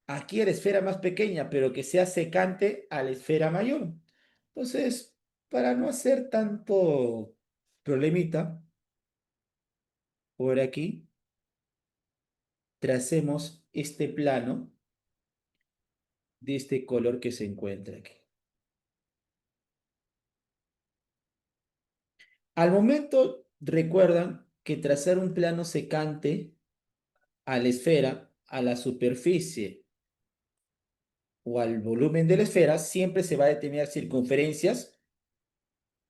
aquí a la esfera más pequeña, pero que sea secante a la esfera mayor. Entonces, para no hacer tanto problemita, por aquí tracemos este plano de este color que se encuentra aquí. Al momento, recuerdan que trazar un plano secante a la esfera, a la superficie o al volumen de la esfera, siempre se va a determinar circunferencias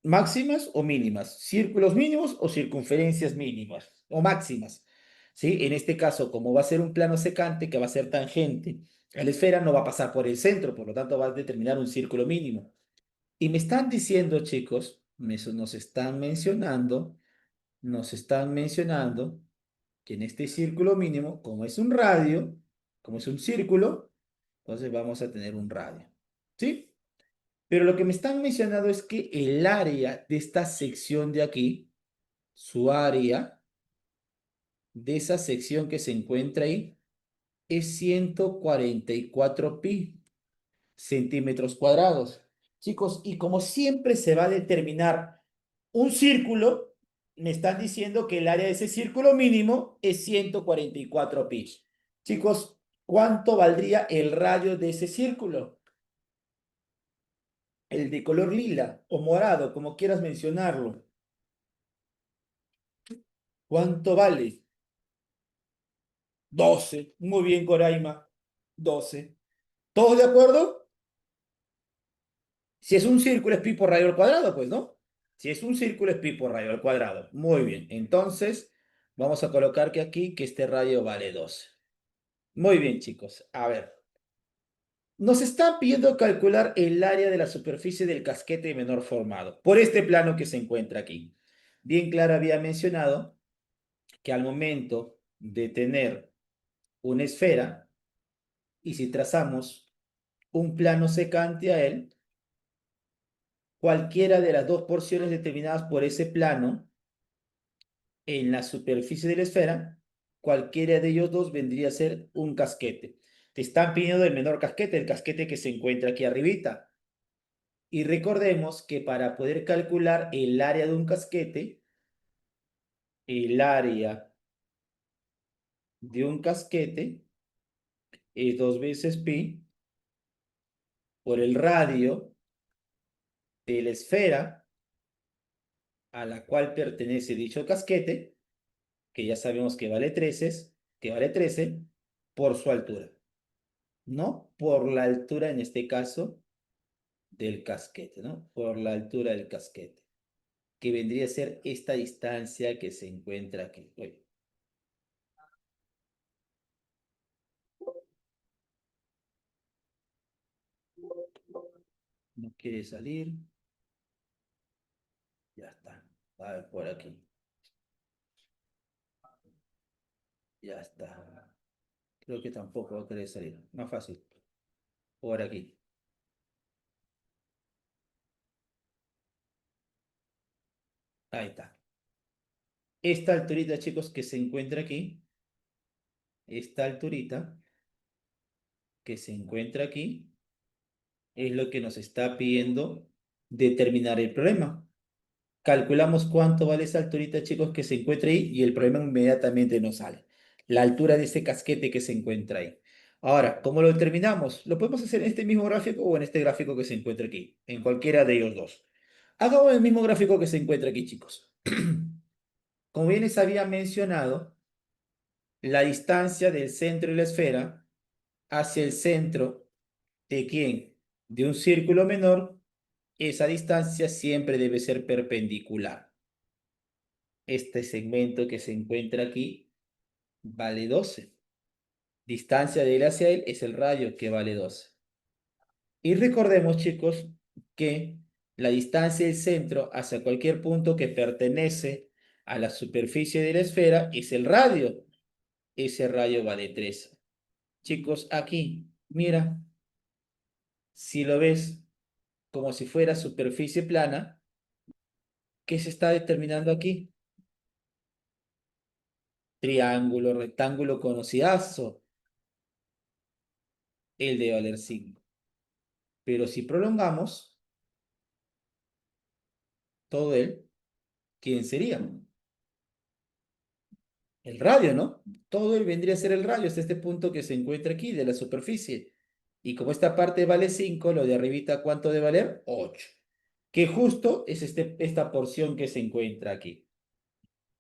máximas o mínimas, círculos mínimos o circunferencias mínimas o máximas. ¿Sí? En este caso, como va a ser un plano secante que va a ser tangente a la esfera, no va a pasar por el centro, por lo tanto va a determinar un círculo mínimo. Y me están diciendo, chicos, nos están mencionando que en este círculo mínimo, como es un radio, como es un círculo, entonces vamos a tener un radio. ¿Sí? Pero lo que me están mencionando es que el área de esta sección de aquí, su área de esa sección que se encuentra ahí, es 144 pi centímetros cuadrados. Chicos, y como siempre se va a determinar un círculo, me están diciendo que el área de ese círculo mínimo es 144 pi. Chicos, ¿cuánto valdría el radio de ese círculo? El de color lila o morado, como quieras mencionarlo. ¿Cuánto vale? 12. Muy bien, Coraima. 12. ¿Todos de acuerdo? Si es un círculo es pi por radio al cuadrado, pues, ¿no? Si es un círculo es pi por radio al cuadrado. Muy bien. Entonces, vamos a colocar que aquí que este radio vale 12. Muy bien, chicos. A ver. Nos está pidiendo calcular el área de la superficie del casquete menor formado por este plano que se encuentra aquí. Bien claro había mencionado que al momento de tener una esfera y si trazamos un plano secante a él, cualquiera de las dos porciones determinadas por ese plano en la superficie de la esfera, cualquiera de ellos dos vendría a ser un casquete. Te están pidiendo el menor casquete, el casquete que se encuentra aquí arribita. Y recordemos que para poder calcular el área de un casquete, el área de un casquete es 2 veces pi por el radio de la esfera a la cual pertenece dicho casquete, que ya sabemos que vale 13 por su altura, ¿no? Por la altura, en este caso, del casquete, ¿no? Por la altura del casquete, que vendría a ser esta distancia que se encuentra aquí. Uy, no quiere salir. Ya está. A ver, por aquí. Ya está. Creo que tampoco va a querer salir. Más fácil. Por aquí. Ahí está. Esta alturita, chicos, que se encuentra aquí. Esta alturita que se encuentra aquí es lo que nos está pidiendo determinar el problema. Calculamos cuánto vale esa alturita, chicos, que se encuentra ahí y el problema inmediatamente nos sale. La altura de ese casquete que se encuentra ahí. Ahora, ¿cómo lo determinamos? Lo podemos hacer en este mismo gráfico o en este gráfico que se encuentra aquí, en cualquiera de ellos dos. Hagamos el mismo gráfico que se encuentra aquí, chicos. Como bien les había mencionado, la distancia del centro de la esfera hacia el centro de ¿quién? De un círculo menor, esa distancia siempre debe ser perpendicular. Este segmento que se encuentra aquí vale 12. Distancia de él hacia él es el radio que vale 12. Y recordemos, chicos, que la distancia del centro hacia cualquier punto que pertenece a la superficie de la esfera es el radio. Ese radio vale 13. Chicos, aquí, mira, si lo ves como si fuera superficie plana, ¿qué se está determinando aquí? Triángulo, rectángulo conocidazo, el de valer 5. Pero si prolongamos todo él, ¿quién sería? El radio, ¿no? Todo él vendría a ser el radio hasta este punto que se encuentra aquí de la superficie. Y como esta parte vale 5, lo de arribita, ¿cuánto debe valer? 8. Que justo es esta porción que se encuentra aquí.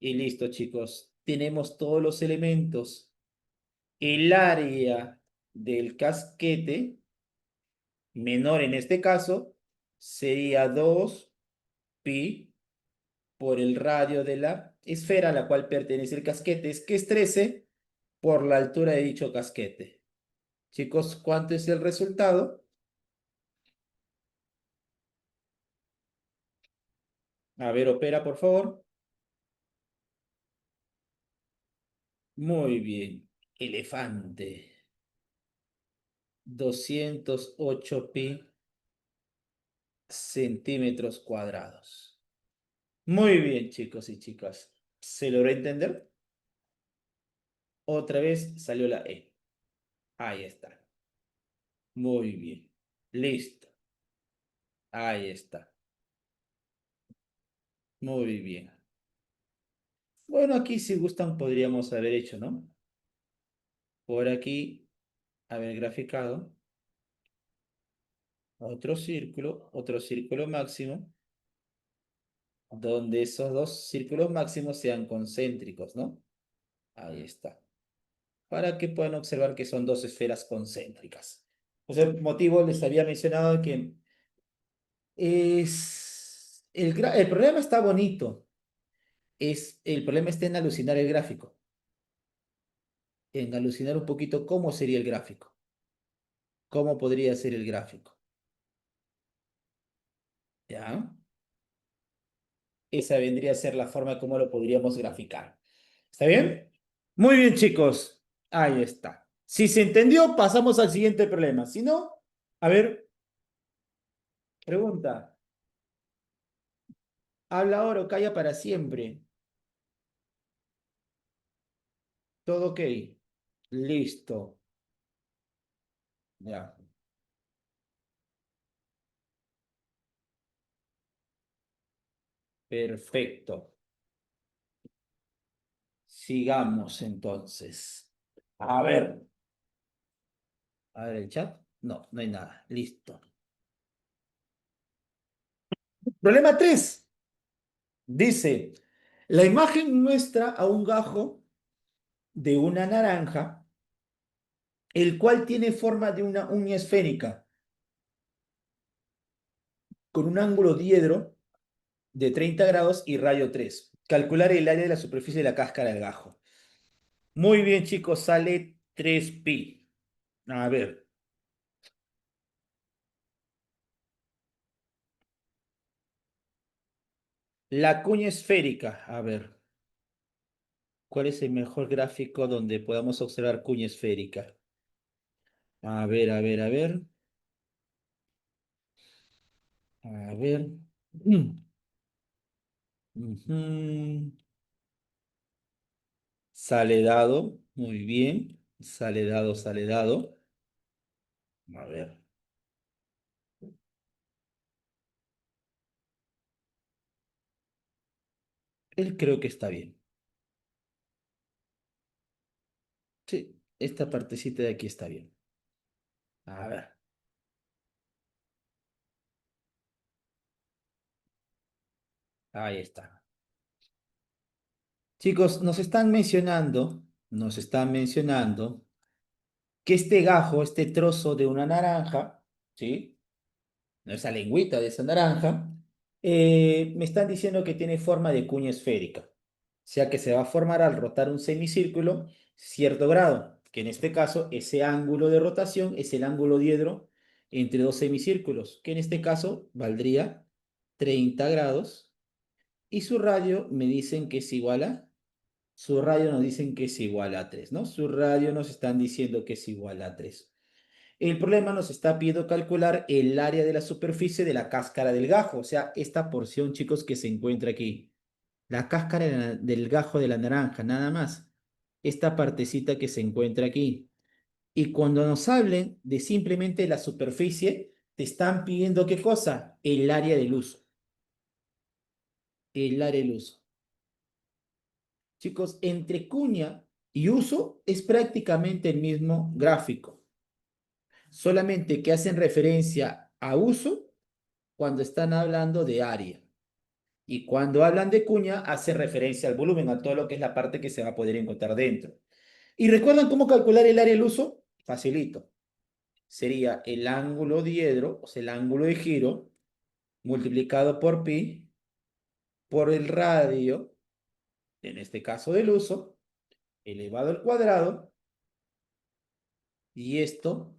Y listo, chicos. Tenemos todos los elementos. El área del casquete, menor en este caso, sería 2pi por el radio de la esfera a la cual pertenece el casquete, que es 13 por la altura de dicho casquete. Chicos, ¿cuánto es el resultado? A ver, opera, por favor. Muy bien. Elefante. 208pi centímetros cuadrados. Muy bien, chicos y chicas. ¿Se logró entender? Otra vez salió la E. Ahí está. Muy bien. Listo. Ahí está. Muy bien. Bueno, aquí si gustan podríamos haber hecho, ¿no? Por aquí, haber graficado otro círculo máximo, donde esos dos círculos máximos sean concéntricos, ¿no? Ahí está. Para que puedan observar que son dos esferas concéntricas. Por ese motivo les había mencionado que el problema está bonito. El problema está en alucinar el gráfico. En alucinar un poquito cómo sería el gráfico. ¿Cómo podría ser el gráfico? ¿Ya? Esa vendría a ser la forma como lo podríamos graficar. ¿Está bien? Muy bien, chicos. Ahí está. Si se entendió, pasamos al siguiente problema. Si no, a ver, pregunta. Habla ahora o calla para siempre. ¿Todo ok? Listo. Ya. Perfecto. Sigamos entonces. A ver. A ver el chat. No, no hay nada. Listo. Problema 3. Dice, la imagen muestra a un gajo de una naranja, el cual tiene forma de una uña esférica, con un ángulo diedro de 30 grados y radio 3. Calcular el área de la superficie de la cáscara del gajo. Muy bien, chicos, sale 3pi. A ver. La cuña esférica. A ver. ¿Cuál es el mejor gráfico donde podamos observar cuña esférica? A ver, a ver, a ver. A ver. Ujú. Sale dado. Muy bien. Sale dado, sale dado. A ver. Él creo que está bien. Sí, esta partecita de aquí está bien. A ver. Ahí está. Chicos, nos están mencionando que este gajo, este trozo de una naranja, ¿sí? Esa lengüita de esa naranja, me están diciendo que tiene forma de cuña esférica. O sea que se va a formar al rotar un semicírculo cierto grado, que en este caso ese ángulo de rotación es el ángulo diedro entre dos semicírculos, que en este caso valdría 30 grados, y su radio me dicen que es igual a, su radio nos dicen que es igual a 3, ¿no? Su radio nos están diciendo que es igual a 3. El problema nos está pidiendo calcular el área de la superficie de la cáscara del gajo, o sea, esta porción, chicos, que se encuentra aquí. La cáscara del gajo de la naranja, nada más. Esta partecita que se encuentra aquí. Y cuando nos hablen de simplemente la superficie, te están pidiendo ¿qué cosa? El área del uso. El área del uso. Chicos, entre cuña y uso es prácticamente el mismo gráfico. Solamente que hacen referencia a uso cuando están hablando de área. Y cuando hablan de cuña, hace referencia al volumen, a todo lo que es la parte que se va a poder encontrar dentro. ¿Y recuerdan cómo calcular el área del uso? Facilito. Sería el ángulo diedro, o sea, el ángulo de giro, multiplicado por pi, por el radio, en este caso del uso, elevado al cuadrado, y esto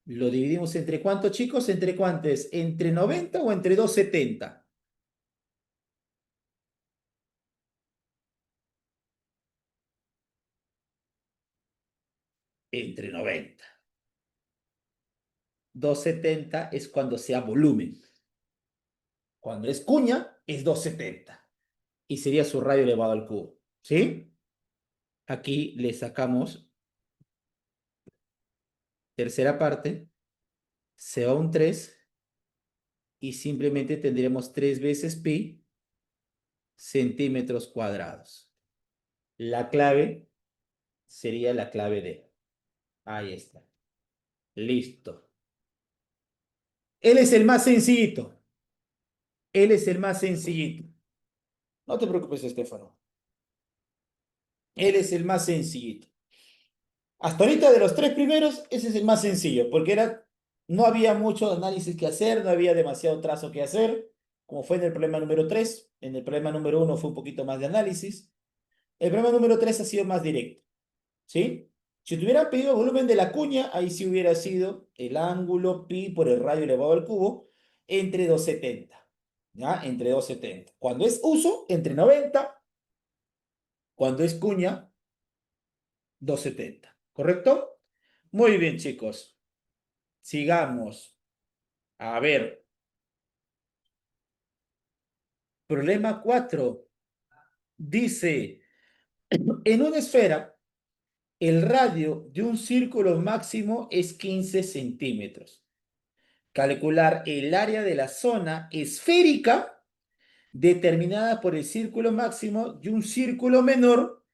lo dividimos entre ¿cuántos, chicos? ¿Entre cuántos? ¿Entre 90 o entre 270? Entre 90. 270 es cuando sea volumen. Cuando es cuña, es 270. Y sería su radio elevado al cubo. ¿Sí? Aquí le sacamos tercera parte, se va un 3 y simplemente tendremos 3 veces pi centímetros cuadrados. La clave sería la clave D. Ahí está. Listo. Él es el más sencillito. Él es el más sencillito. No te preocupes, Estefano. Él es el más sencillito. Hasta ahorita de los tres primeros, ese es el más sencillo, porque no había mucho análisis que hacer, no había demasiado trazo que hacer, como fue en el problema número 3. En el problema número 1 fue un poquito más de análisis. El problema número 3 ha sido más directo, ¿sí? Si te hubieran pedido el volumen de la cuña, ahí sí hubiera sido el ángulo pi por el radio elevado al cubo entre 270, ¿ya? Entre 270. Cuando es uso, entre 90. Cuando es cuña, 270. ¿Correcto? Muy bien, chicos. Sigamos. A ver. Problema 4. Dice, en una esfera, el radio de un círculo máximo es 15 centímetros. Calcular el área de la zona esférica determinada por el círculo máximo y un círculo menor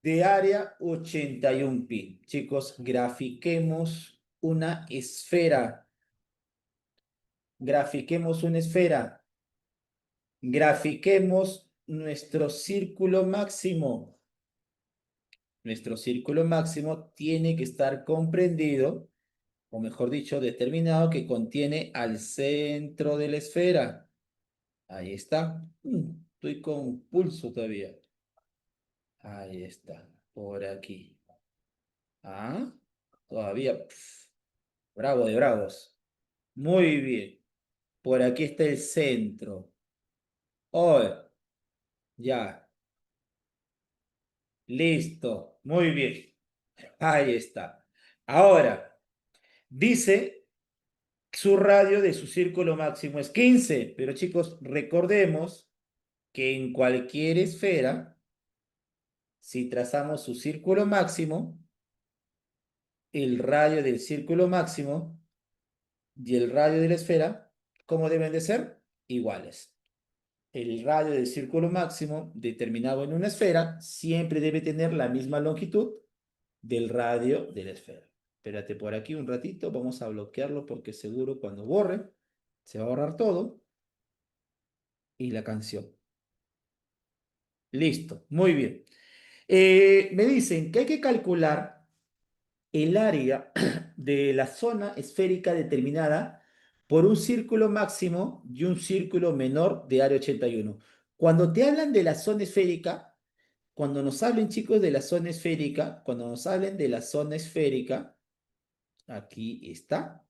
de área 81 pi. Chicos, grafiquemos una esfera. Grafiquemos una esfera. Grafiquemos nuestro círculo máximo. Nuestro círculo máximo tiene que estar comprendido, o mejor dicho, determinado, que contiene al centro de la esfera. Ahí está. Estoy con pulso todavía. Ahí está. Por aquí. Ah, todavía. Bravo de bravos. Muy bien. Por aquí está el centro. Oh, ya. Listo. Muy bien. Ahí está. Ahora, dice su radio de su círculo máximo es 15, pero chicos, recordemos que en cualquier esfera, si trazamos su círculo máximo, el radio del círculo máximo y el radio de la esfera, ¿cómo deben de ser? Iguales. El radio del círculo máximo determinado en una esfera siempre debe tener la misma longitud del radio de la esfera. Espérate por aquí un ratito, vamos a bloquearlo porque seguro cuando borre se va a borrar todo y la canción. Listo, muy bien. Me dicen que hay que calcular el área de la zona esférica determinada por un círculo máximo y un círculo menor de área 81. Cuando te hablan de la zona esférica, cuando nos hablen, chicos, de la zona esférica, cuando nos hablen de la zona esférica, aquí está.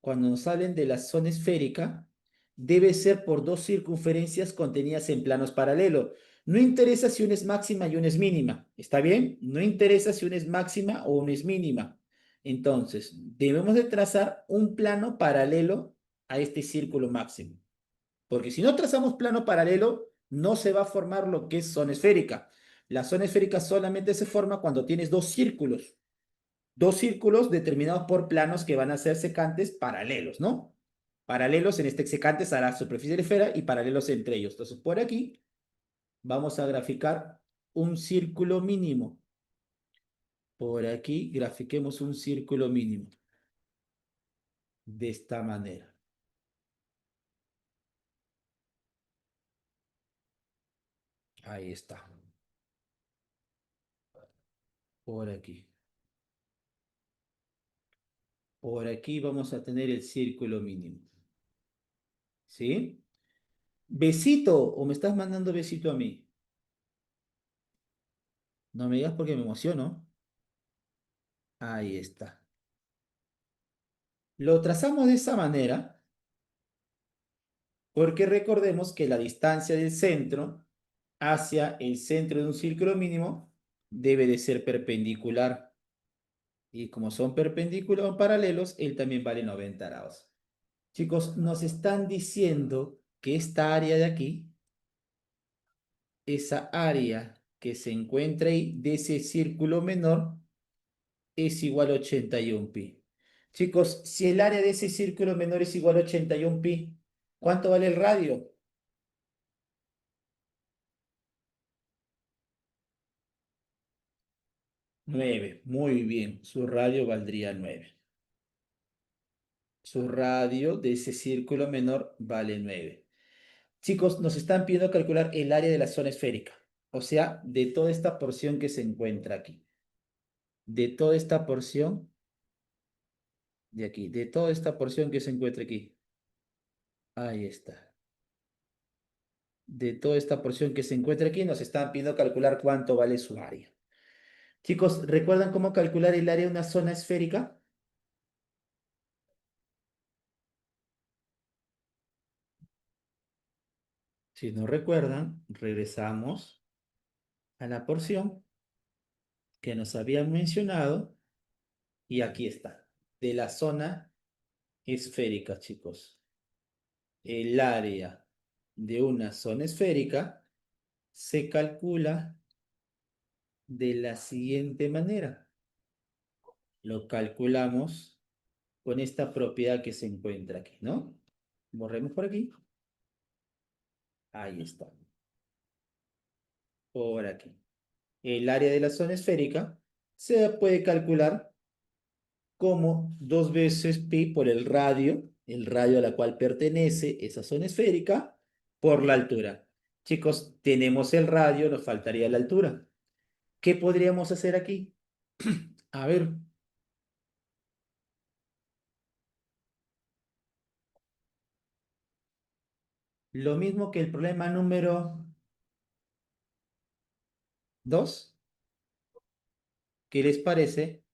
Cuando nos hablen de la zona esférica, debe ser por dos circunferencias contenidas en planos paralelos. No interesa si una es máxima y una es mínima. ¿Está bien? No interesa si una es máxima o una es mínima. Entonces, debemos de trazar un plano paralelo a este círculo máximo. Porque si no trazamos plano paralelo, no se va a formar lo que es zona esférica. La zona esférica solamente se forma cuando tienes dos círculos determinados por planos que van a ser secantes paralelos, ¿no? Paralelos en este secantes a la superficie de la esfera y paralelos entre ellos. Entonces, por aquí vamos a graficar un círculo mínimo. Por aquí grafiquemos un círculo mínimo. De esta manera. Ahí está. Por aquí. Por aquí vamos a tener el círculo mínimo. ¿Sí? ¿Besito o me estás mandando besito a mí? No me digas porque me emociono. Ahí está. Lo trazamos de esa manera porque recordemos que la distancia del centro hacia el centro de un círculo mínimo debe de ser perpendicular. Y como son perpendiculares o paralelos, él también vale 90 grados. Chicos, nos están diciendo que esta área de aquí, esa área que se encuentra ahí de ese círculo menor, es igual a 81 pi. Chicos, si el área de ese círculo menor es igual a 81 pi, ¿cuánto vale el radio? 9. Muy bien, su radio valdría 9. Su radio de ese círculo menor vale 9. Chicos, nos están pidiendo calcular el área de la zona esférica, o sea, de toda esta porción que se encuentra aquí. De toda esta porción de aquí, de toda esta porción que se encuentra aquí. Ahí está. De toda esta porción que se encuentra aquí, nos están pidiendo calcular cuánto vale su área. Chicos, ¿recuerdan cómo calcular el área de una zona esférica? Si no recuerdan, regresamos a la porción que nos habían mencionado y aquí está, de la zona esférica, chicos. El área de una zona esférica se calcula de la siguiente manera. Lo calculamos con esta propiedad que se encuentra aquí, ¿no? Borremos por aquí. Ahí está. Por aquí. El área de la zona esférica se puede calcular como 2 veces pi por el radio a la cual pertenece esa zona esférica, por la altura. Chicos, tenemos el radio, nos faltaría la altura. ¿Qué podríamos hacer aquí? A ver, lo mismo que el problema número 2. ¿Qué les parece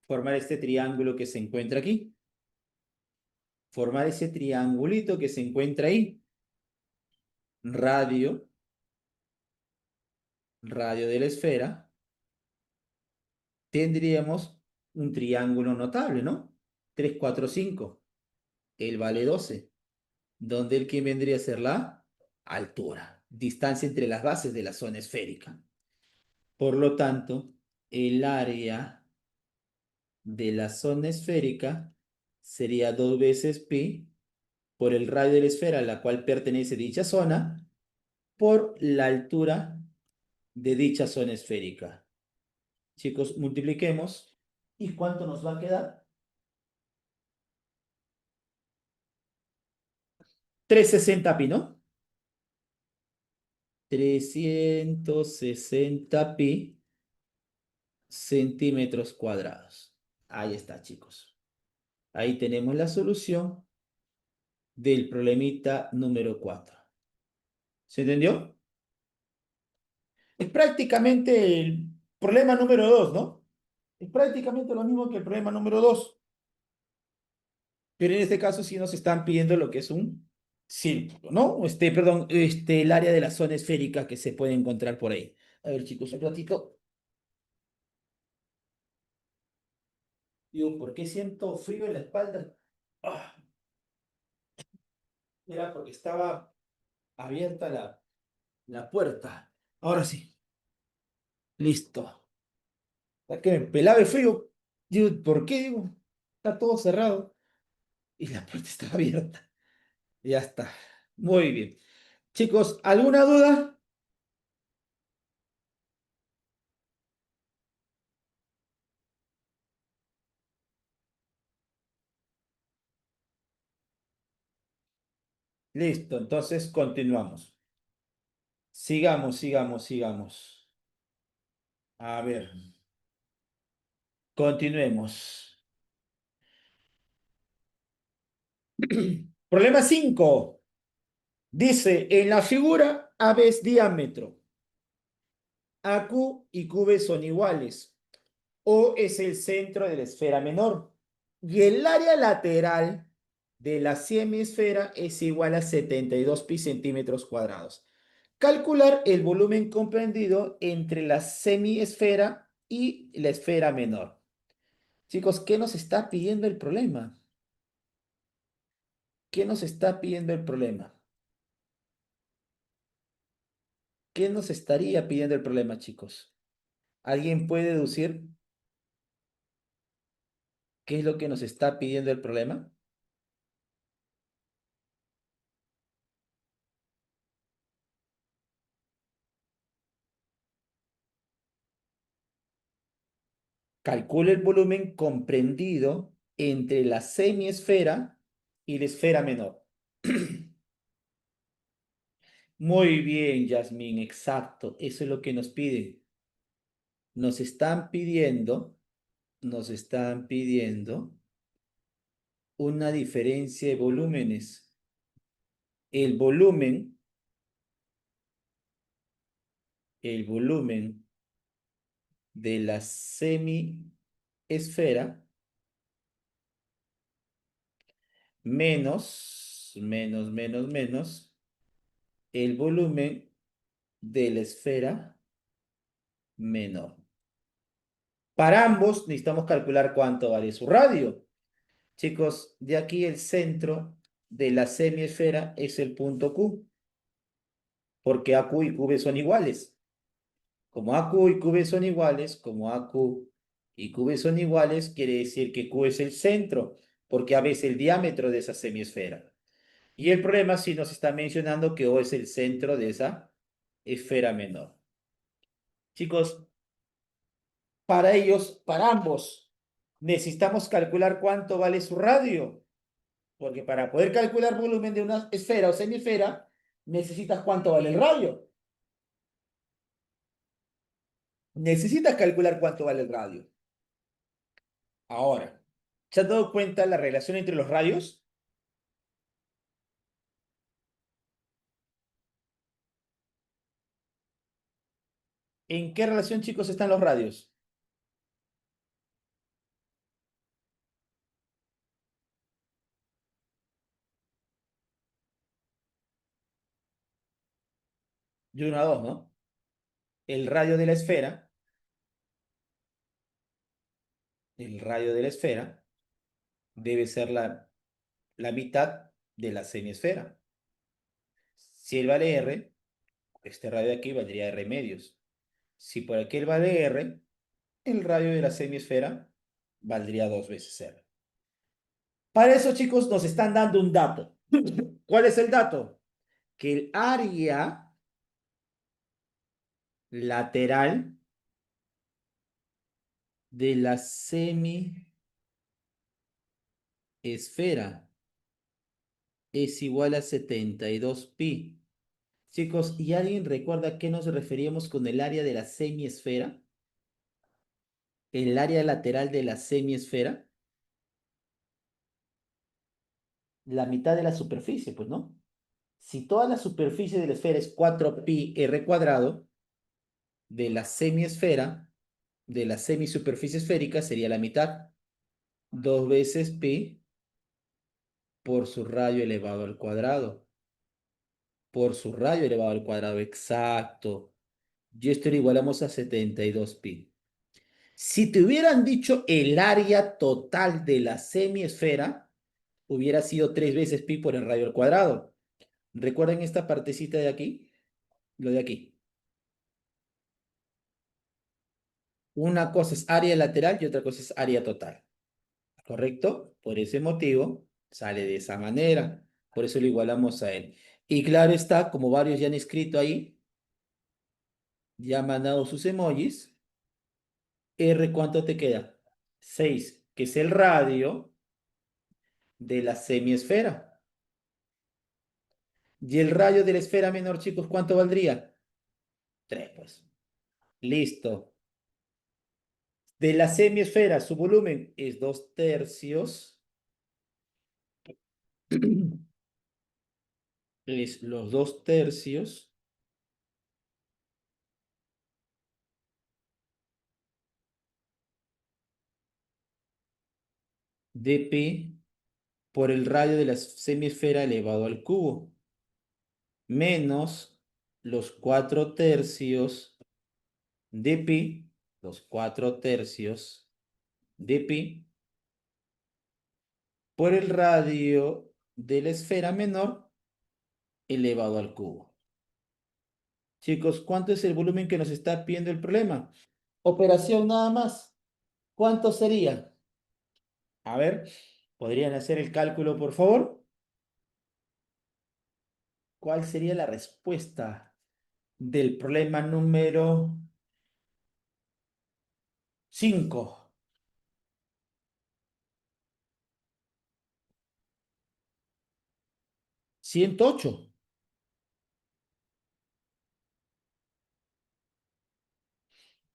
formar este triángulo que se encuentra aquí? Formar ese triangulito que se encuentra ahí. Radio, radio de la esfera. Tendríamos un triángulo notable, ¿no? 3, 4, 5. Él vale 12. Donde el que vendría a ser la altura. Distancia entre las bases de la zona esférica. Por lo tanto, el área de la zona esférica sería 2 veces pi por el radio de la esfera a la cual pertenece dicha zona por la altura de dicha zona esférica. Chicos, multipliquemos. ¿Y cuánto nos va a quedar? 360 pi, ¿no? 360 pi centímetros cuadrados. Ahí está, chicos. Ahí tenemos la solución del problemita número 4. ¿Se entendió? Es prácticamente el problema número 2, ¿no? Es prácticamente lo mismo que el problema número 2. Pero en este caso sí nos están pidiendo lo que es un círculo, ¿no? Perdón, el área de la zona esférica que se puede encontrar por ahí. A ver, chicos, un ratito. Digo, ¿por qué siento frío en la espalda? Ah, era porque estaba abierta la puerta. Ahora sí, listo. ¿Para que me pelaba el frío? Digo, ¿por qué? Digo, está todo cerrado y la puerta está abierta. Ya está. Muy bien. Chicos, ¿alguna duda? Listo, entonces continuamos. Sigamos. A ver, continuemos. Problema 5. Dice, en la figura AB es diámetro. AQ y QB son iguales. O es el centro de la esfera menor. Y el área lateral de la semiesfera es igual a 72 pi centímetros cuadrados. Calcular el volumen comprendido entre la semiesfera y la esfera menor. Chicos, ¿qué nos está pidiendo el problema? ¿Qué nos está pidiendo el problema? ¿Qué nos estaría pidiendo el problema, chicos? ¿Alguien puede deducir qué es lo que nos está pidiendo el problema? Calcula el volumen comprendido entre la semiesfera y la esfera menor. Muy bien, Yasmín, exacto. Eso es lo que nos piden. Nos están pidiendo una diferencia de volúmenes. El volumen, el volumen de la semiesfera menos el volumen de la esfera menor. Para ambos necesitamos calcular cuánto vale su radio. Chicos, de aquí el centro de la semiesfera es el punto Q, porque AQ y QB son iguales. Como AQ y QB son iguales, quiere decir que Q es el centro, porque AB es el diámetro de esa semiesfera. Y el problema sí nos está mencionando que O es el centro de esa esfera menor. Chicos, para ambos, necesitamos calcular cuánto vale su radio. Porque para poder calcular volumen de una esfera o semiesfera, necesitas cuánto vale el radio. Necesitas calcular cuánto vale el radio. Ahora, ¿se has dado cuenta la relación entre los radios? ¿En qué relación, chicos, están los radios? De 1 a 2, ¿no? El radio de la esfera, el radio de la esfera debe ser la mitad de la semiesfera. Si él vale R, este radio de aquí valdría R medios. Si por aquel vale R, el radio de la semiesfera valdría 2 veces R. Para eso, chicos, nos están dando un dato. ¿Cuál es el dato? Que el área lateral de la semiesfera es igual a 72 pi. Chicos, ¿y alguien recuerda a qué nos referíamos con el área de la semiesfera? El área lateral de la semiesfera. La mitad de la superficie, pues, ¿no? Si toda la superficie de la esfera es 4 pi r cuadrado, de la semiesfera, de la semisuperficie esférica, sería la mitad. 2 veces pi por su radio elevado al cuadrado. Por su radio elevado al cuadrado, exacto. Y esto lo igualamos a 72 pi. Si te hubieran dicho el área total de la semiesfera, hubiera sido 3 veces pi por el radio al cuadrado. ¿Recuerden esta partecita de aquí? Lo de aquí. Una cosa es área lateral y otra cosa es área total. ¿Correcto? Por ese motivo sale de esa manera. Por eso lo igualamos a él. Y claro está, como varios ya han escrito ahí, ya han mandado sus emojis. R, ¿cuánto te queda? 6, que es el radio de la semiesfera. Y el radio de la esfera menor, chicos, ¿cuánto valdría? 3, pues. Listo. De la semiesfera, su volumen es 2/3. Es los 2/3 de P por el radio de la semiesfera elevado al cubo, menos los 4/3 de pi, los 4/3 de pi, por el radio de la esfera menor elevado al cubo. Chicos, ¿cuánto es el volumen que nos está pidiendo el problema? Operación nada más. ¿Cuánto sería? A ver, ¿podrían hacer el cálculo, por favor? ¿Cuál sería la respuesta del problema número 5? 108.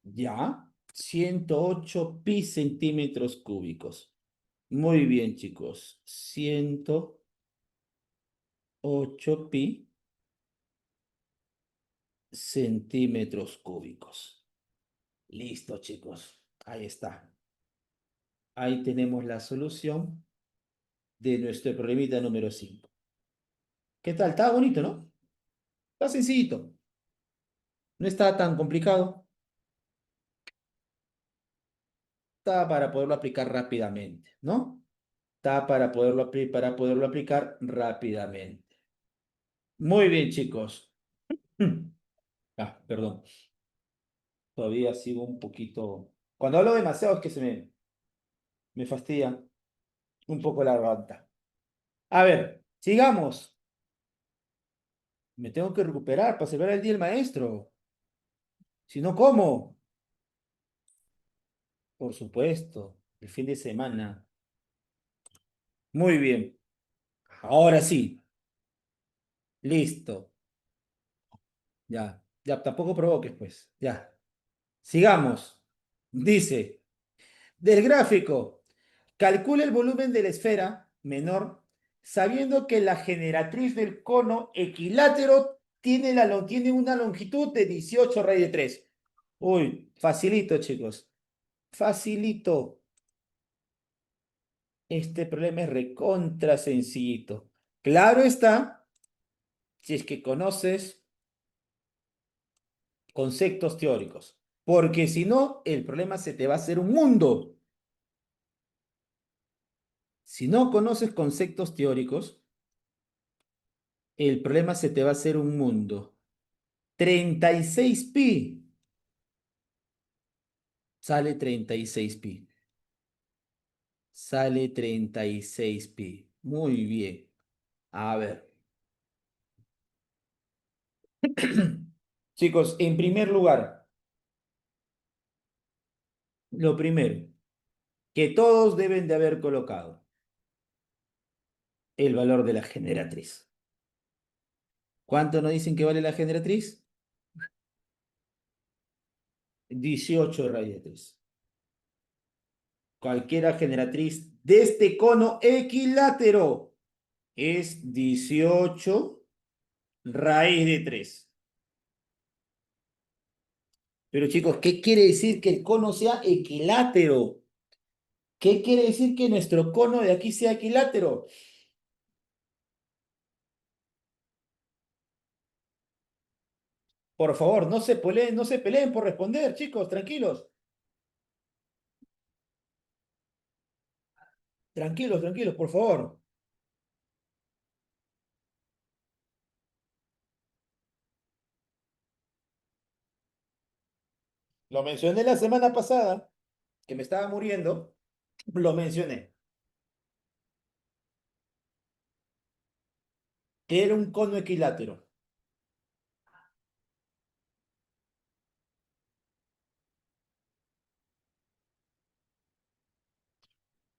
Ya, 108 pi centímetros cúbicos. Muy bien, chicos. 108 pi centímetros cúbicos. Listo, chicos. Ahí está. Ahí tenemos la solución de nuestro problemita número 5. ¿Qué tal? Está bonito, ¿no? Está sencillito. No está tan complicado. Está para poderlo aplicar rápidamente, ¿no? Está para poderlo aplicar rápidamente. Muy bien, chicos. Perdón. Todavía sigo un poquito. Cuando hablo demasiado es que me fastidia un poco la garganta. A ver, sigamos. Me tengo que recuperar para celebrar el día del maestro. Si no, ¿cómo? Por supuesto, el fin de semana. Muy bien. Ahora sí. Listo. Ya. Ya, tampoco provoques, pues. Ya. Sigamos. Dice, del gráfico, calcula el volumen de la esfera menor sabiendo que la generatriz del cono equilátero tiene una longitud de 18 raíz de 3. Uy, facilito, chicos. Facilito. Este problema es recontra sencillito. Claro está, si es que conoces conceptos teóricos. Porque si no, el problema se te va a hacer un mundo. Si no conoces conceptos teóricos, el problema se te va a hacer un mundo. 36 pi. Sale 36 pi. Sale 36 pi. Muy bien. A ver. Chicos, en primer lugar, lo primero, que todos deben de haber colocado el valor de la generatriz. ¿Cuánto nos dicen que vale la generatriz? 18 raíz de 3. Cualquiera generatriz de este cono equilátero es 18 raíz de 3. Pero chicos, ¿qué quiere decir que el cono sea equilátero? ¿Qué quiere decir que nuestro cono de aquí sea equilátero? Por favor, no se peleen por responder, chicos, tranquilos. Tranquilos, tranquilos, por favor. Lo mencioné la semana pasada, que me estaba muriendo. Lo mencioné. Que era un cono equilátero.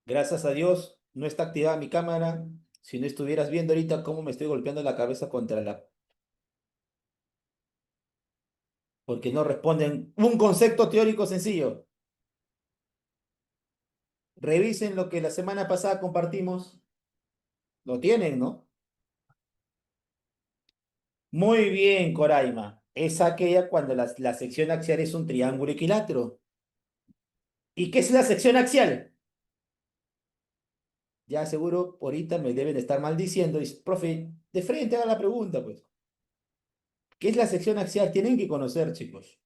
Gracias a Dios, no está activada mi cámara. Si no estuvieras viendo ahorita cómo me estoy golpeando la cabeza contra la... porque no responden un concepto teórico sencillo. Revisen lo que la semana pasada compartimos. Lo tienen, ¿no? Muy bien, Coraima. Es aquella cuando la sección axial es un triángulo equilátero. ¿Y qué es la sección axial? Ya seguro ahorita me deben estar maldiciendo. Y, profe, de frente haga la pregunta, pues. ¿Qué es la sección axial? Tienen que conocer, chicos.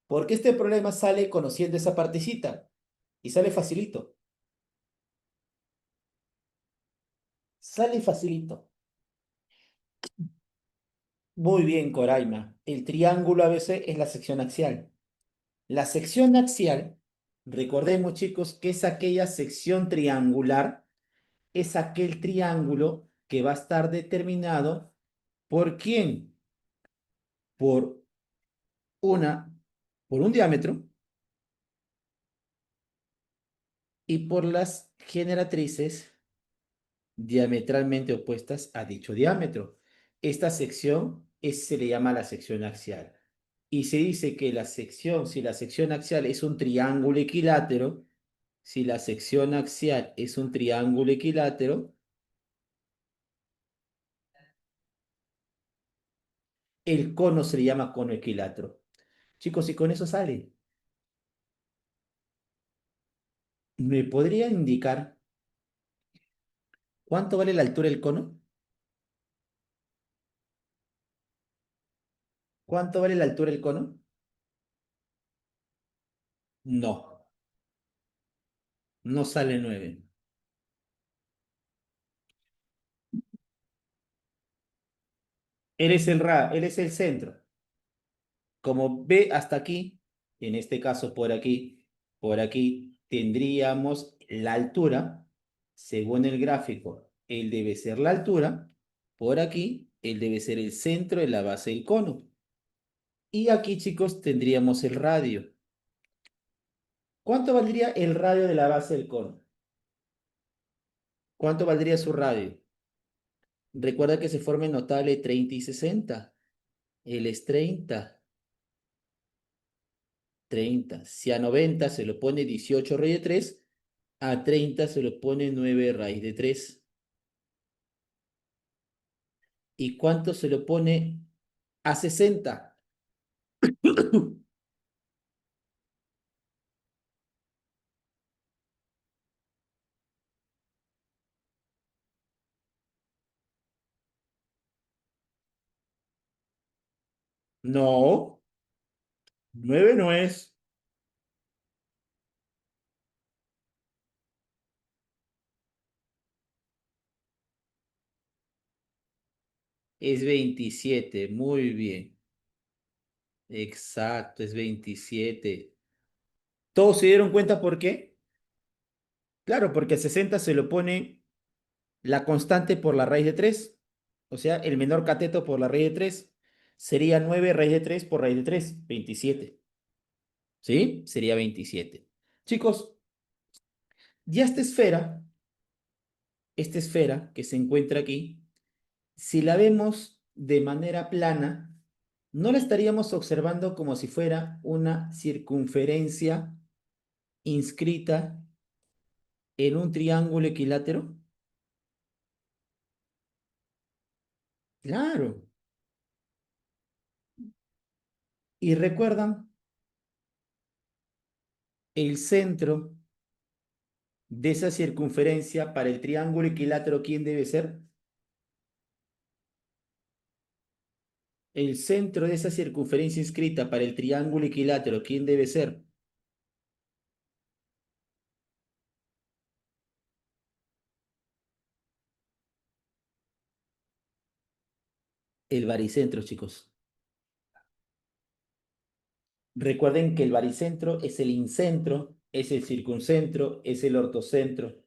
Porque este problema sale conociendo esa partecita. Y sale facilito. Sale facilito. Muy bien, Coraima. El triángulo ABC es la sección axial. La sección axial, recordemos, chicos, que es aquella sección triangular, es aquel triángulo que va a estar determinado por quién, por una, por un diámetro y por las generatrices diametralmente opuestas a dicho diámetro. Esta sección se le llama la sección axial. Y se dice que la sección, si la sección axial es un triángulo equilátero, si la sección axial es un triángulo equilátero, el cono se le llama cono equilátero. Chicos, y con eso sale. ¿Me podría indicar cuánto vale la altura del cono? ¿Cuánto vale la altura del cono? No, no sale 9. Él es el centro. Como ve hasta aquí, en este caso por aquí, tendríamos la altura, según el gráfico, él debe ser la altura, por aquí, él debe ser el centro de la base del cono. Y aquí, chicos, tendríamos el radio. ¿Cuánto valdría el radio de la base del cono? ¿Cuánto valdría su radio? Recuerda que se forma el notable 30 y 60. Él es 30. 30. Si a 90 se le pone 18 raíz de 3, a 30 se le pone 9 raíz de 3. ¿Y cuánto se le pone a 60? No, 9 no es 27. Muy bien. Exacto, es 27. ¿Todos se dieron cuenta por qué? Claro, porque a 60 se le pone la constante por la raíz de 3. O sea, el menor cateto por la raíz de 3 sería 9 raíz de 3 por raíz de 3, 27. ¿Sí? Sería 27. Chicos, ya esta esfera que se encuentra aquí, si la vemos de manera plana, ¿no la estaríamos observando como si fuera una circunferencia inscrita en un triángulo equilátero? Claro. Y recuerdan, el centro de esa circunferencia para el triángulo equilátero, ¿quién debe ser? El centro de esa circunferencia inscrita para el triángulo equilátero, ¿quién debe ser? El baricentro, chicos. Recuerden que el baricentro es el incentro, es el circuncentro, es el ortocentro,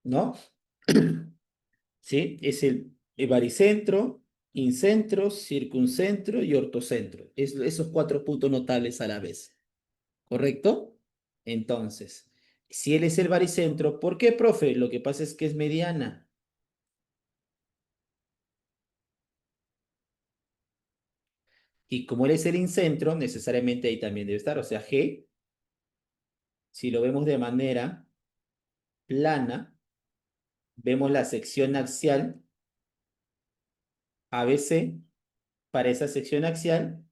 ¿no? ¿Sí? Es el baricentro, incentro, circuncentro y ortocentro. Esos 4 puntos notables a la vez. ¿Correcto? Entonces, si él es el baricentro, ¿por qué, profe? Lo que pasa es que es mediana. Y como él es el incentro, necesariamente ahí también debe estar. O sea, G, si lo vemos de manera plana, vemos la sección axial ABC. Para esa sección axial,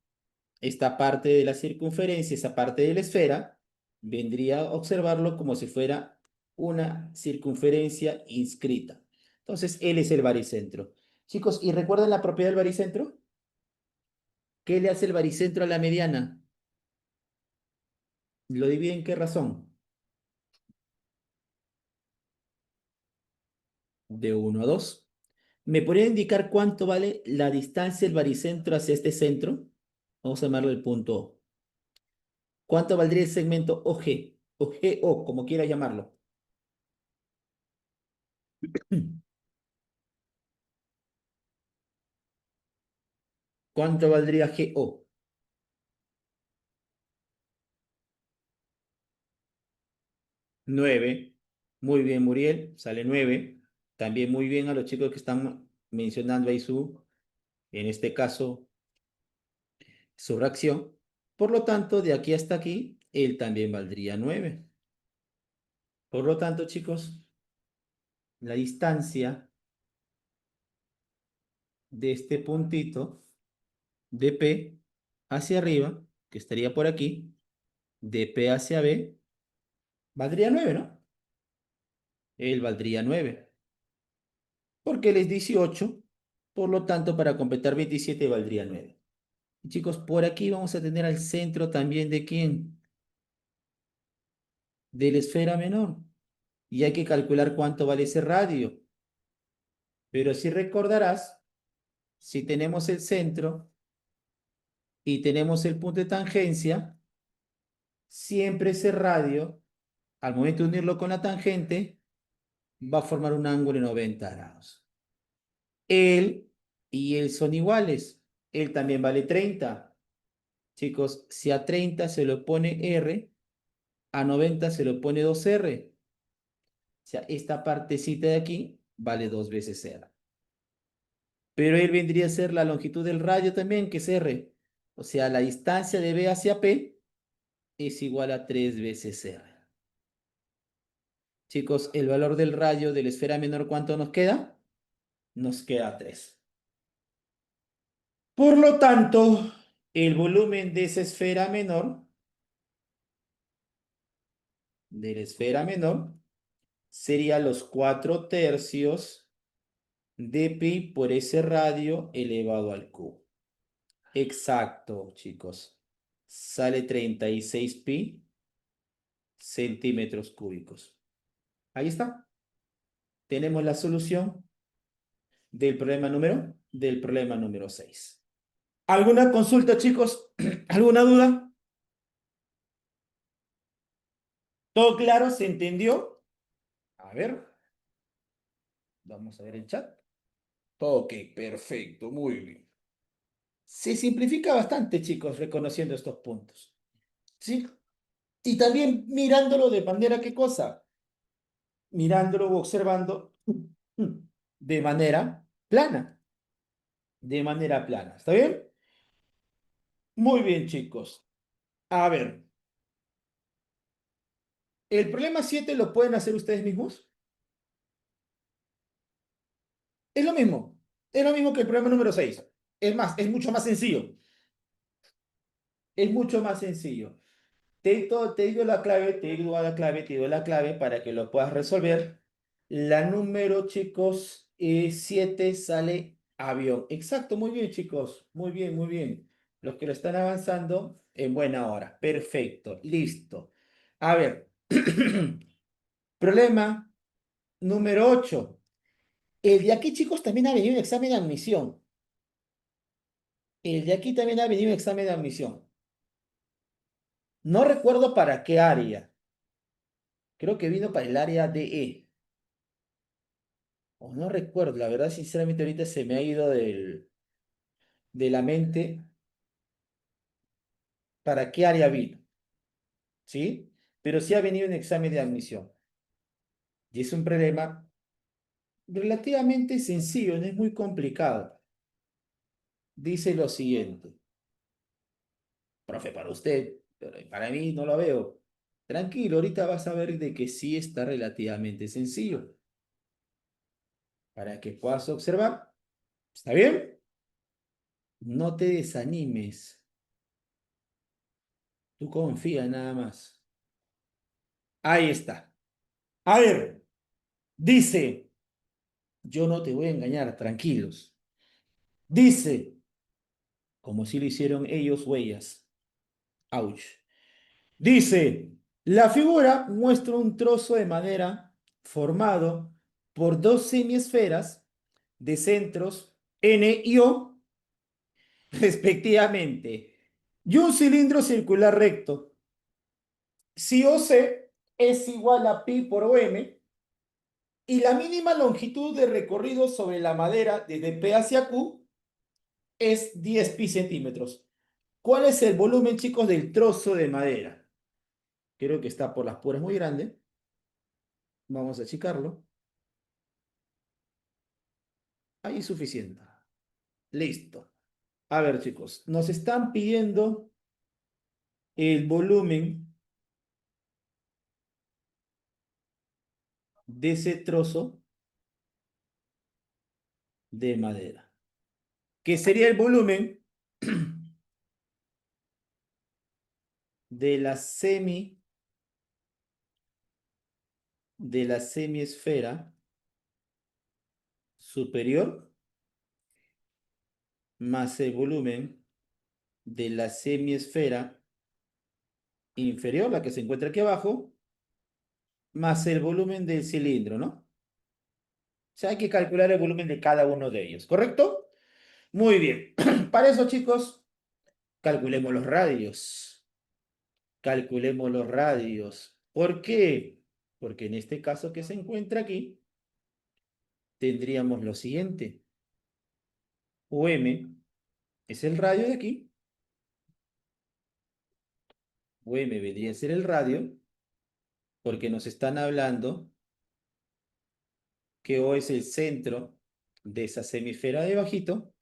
esta parte de la circunferencia, esa parte de la esfera, vendría a observarlo como si fuera una circunferencia inscrita. Entonces, él es el baricentro. Chicos, ¿y recuerdan la propiedad del baricentro? ¿Qué le hace el baricentro a la mediana? ¿Lo divide en qué razón? De 1 a 2. ¿Me podría indicar cuánto vale la distancia del baricentro hacia este centro? Vamos a llamarlo el punto O. ¿Cuánto valdría el segmento OG? O GO, como quiera llamarlo. ¿Cuánto valdría GO? 9. Muy bien, Muriel. Sale 9. También muy bien a los chicos que están mencionando ahí en este caso, su reacción. Por lo tanto, de aquí hasta aquí, él también valdría 9. Por lo tanto, chicos, la distancia de este puntito de P hacia arriba, que estaría por aquí, de P hacia B, valdría 9, ¿no? Él valdría 9. Porque él es 18, por lo tanto, para completar 27 valdría 9. Y chicos, por aquí vamos a tener al centro también de ¿quién? De la esfera menor. Y hay que calcular cuánto vale ese radio. Pero si recordarás, si tenemos el centro y tenemos el punto de tangencia, siempre ese radio, al momento de unirlo con la tangente, va a formar un ángulo de 90 grados. Él y él son iguales. Él también vale 30. Chicos, si a 30 se lo pone R, a 90 se lo pone 2R. O sea, esta partecita de aquí vale 2 veces R. Pero él vendría a ser la longitud del radio también, que es R. O sea, la distancia de B hacia P es igual a 3 veces R. Chicos, el valor del radio de la esfera menor, ¿cuánto nos queda? Nos queda 3. Por lo tanto, el volumen de esa esfera menor, de la esfera menor, sería los 4/3 de pi por ese radio elevado al cubo. Exacto, chicos. Sale 36 pi centímetros cúbicos. Ahí está. Tenemos la solución del problema número 6. ¿Alguna consulta, chicos? ¿Alguna duda? ¿Todo claro? ¿Se entendió? A ver. Vamos a ver el chat. Ok, perfecto, muy bien. Se simplifica bastante, chicos, reconociendo estos puntos. ¿Sí? Y también mirándolo de manera, ¿qué cosa? Mirándolo o observando de manera plana. De manera plana. ¿Está bien? Muy bien, chicos. A ver. ¿El problema 7 lo pueden hacer ustedes mismos? Es lo mismo. Es lo mismo que el problema número 6. Es más, es mucho más sencillo. Es mucho más sencillo. Te digo la clave, te digo la clave, te digo la clave para que lo puedas resolver. La número, chicos, 7 sale avión. Exacto, muy bien, chicos. Muy bien, muy bien. Los que lo están avanzando en buena hora. Perfecto, listo. A ver, problema número 8. El de aquí, chicos, también ha venido un examen de admisión. El de aquí también ha venido un examen de admisión. No recuerdo para qué área. Creo que vino para el área DE. O no recuerdo, la verdad, sinceramente, ahorita se me ha ido de la mente para qué área vino. ¿Sí? Pero sí ha venido un examen de admisión. Y es un problema relativamente sencillo, no es muy complicado. Dice lo siguiente. Profe, para usted, pero para mí no lo veo. Tranquilo, ahorita vas a ver de que sí está relativamente sencillo. Para que puedas observar. ¿Está bien? No te desanimes. Tú confía nada más. Ahí está. A ver, dice, yo no te voy a engañar, tranquilos. Dice, como si lo hicieron ellos o ellas. Ouch. Dice, la figura muestra un trozo de madera formado por dos semiesferas de centros N y O, respectivamente, y un cilindro circular recto. Si OC es igual a pi por OM y la mínima longitud de recorrido sobre la madera desde P hacia Q es 10 pi centímetros. ¿Cuál es el volumen, chicos, del trozo de madera? Creo que está por las puras muy grande. Vamos a achicarlo. Ahí es suficiente. Listo. A ver, chicos, nos están pidiendo el volumen de ese trozo de madera, que sería el volumen de la semiesfera superior más el volumen de la semiesfera inferior, la que se encuentra aquí abajo, más el volumen del cilindro, ¿no? O sea, hay que calcular el volumen de cada uno de ellos, ¿correcto? Muy bien. Para eso, chicos, calculemos los radios. Calculemos los radios. ¿Por qué? Porque en este caso que se encuentra aquí, tendríamos lo siguiente. OM es el radio de aquí. OM vendría a ser el radio, porque nos están hablando que O es el centro de esa semisfera de bajito.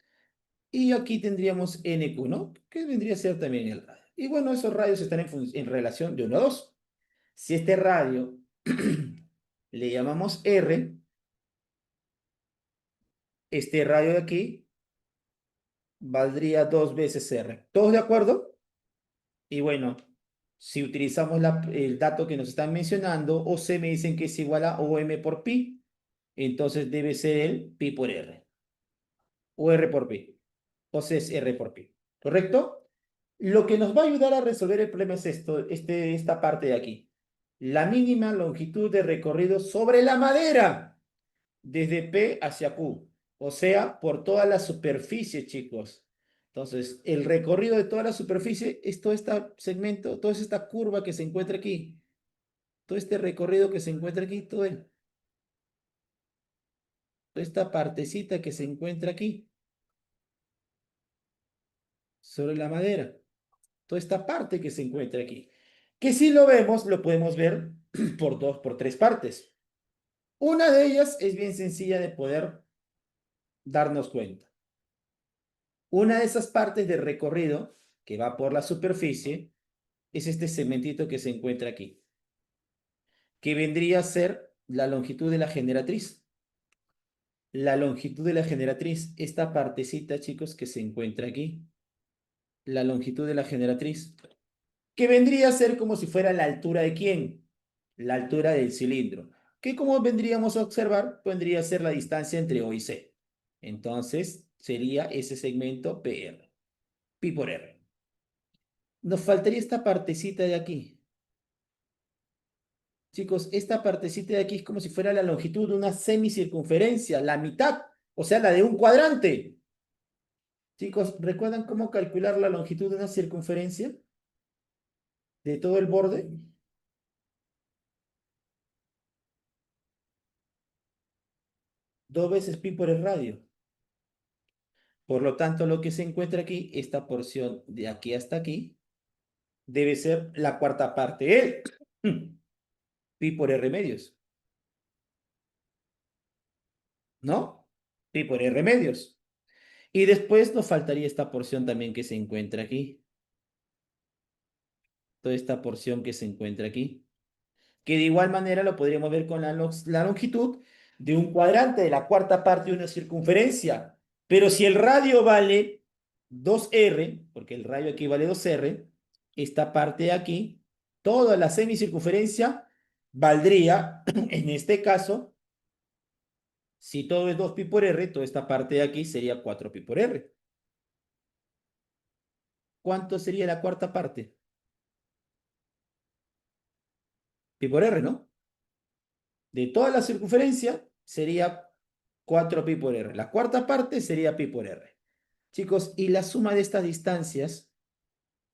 Y aquí tendríamos NQ, ¿no? Que vendría a ser también el radio. Y bueno, esos radios están en relación de 1 a 2. Si este radio le llamamos R, este radio de aquí valdría 2 veces R. ¿Todos de acuerdo? Y bueno, si utilizamos el dato que nos están mencionando, OC me dicen que es igual a OM por pi, entonces debe ser el pi por R, o R por pi. OC es R por pi, ¿correcto? Lo que nos va a ayudar a resolver el problema es esta parte de aquí. La mínima longitud de recorrido sobre la madera, desde P hacia Q, o sea, por toda la superficie, chicos. Entonces, el recorrido de toda la superficie es todo este segmento, toda esta curva que se encuentra aquí. Todo este recorrido que se encuentra aquí, toda esta partecita que se encuentra aquí, sobre la madera. Toda esta parte que se encuentra aquí. Que si lo vemos, lo podemos ver por 3 partes. Una de ellas es bien sencilla de poder darnos cuenta. Una de esas partes del recorrido que va por la superficie es este segmentito que se encuentra aquí, que vendría a ser la longitud de la generatriz. La longitud de la generatriz, esta partecita, chicos, que se encuentra aquí. La longitud de la generatriz, que vendría a ser como si fuera la altura de ¿quién? La altura del cilindro, que como vendríamos a observar, vendría a ser la distancia entre O y C. Entonces, sería ese segmento PR, pi por R. Nos faltaría esta partecita de aquí. Chicos, esta partecita de aquí es como si fuera la longitud de una semicircunferencia, la mitad, o sea, la de un cuadrante. Chicos, ¿recuerdan cómo calcular la longitud de una circunferencia? De todo el borde. 2 veces pi por el radio. Por lo tanto, lo que se encuentra aquí, esta porción de aquí hasta aquí, debe ser la cuarta parte. Pi por R medios. ¿No? Pi por R medios. Y después nos faltaría esta porción también que se encuentra aquí. toda esta porción que se encuentra aquí. Que de igual manera lo podríamos ver con la longitud de un cuadrante de la cuarta parte de una circunferencia. Pero si el radio vale 2R, porque el radio aquí vale 2R, esta parte de aquí, toda la semicircunferencia valdría, en este caso, si todo es 2pi por R, toda esta parte de aquí sería 4pi por R. ¿Cuánto sería la cuarta parte? Pi por R, ¿no? De toda la circunferencia sería 4pi por R. La cuarta parte sería pi por R. Chicos, y la suma de estas distancias,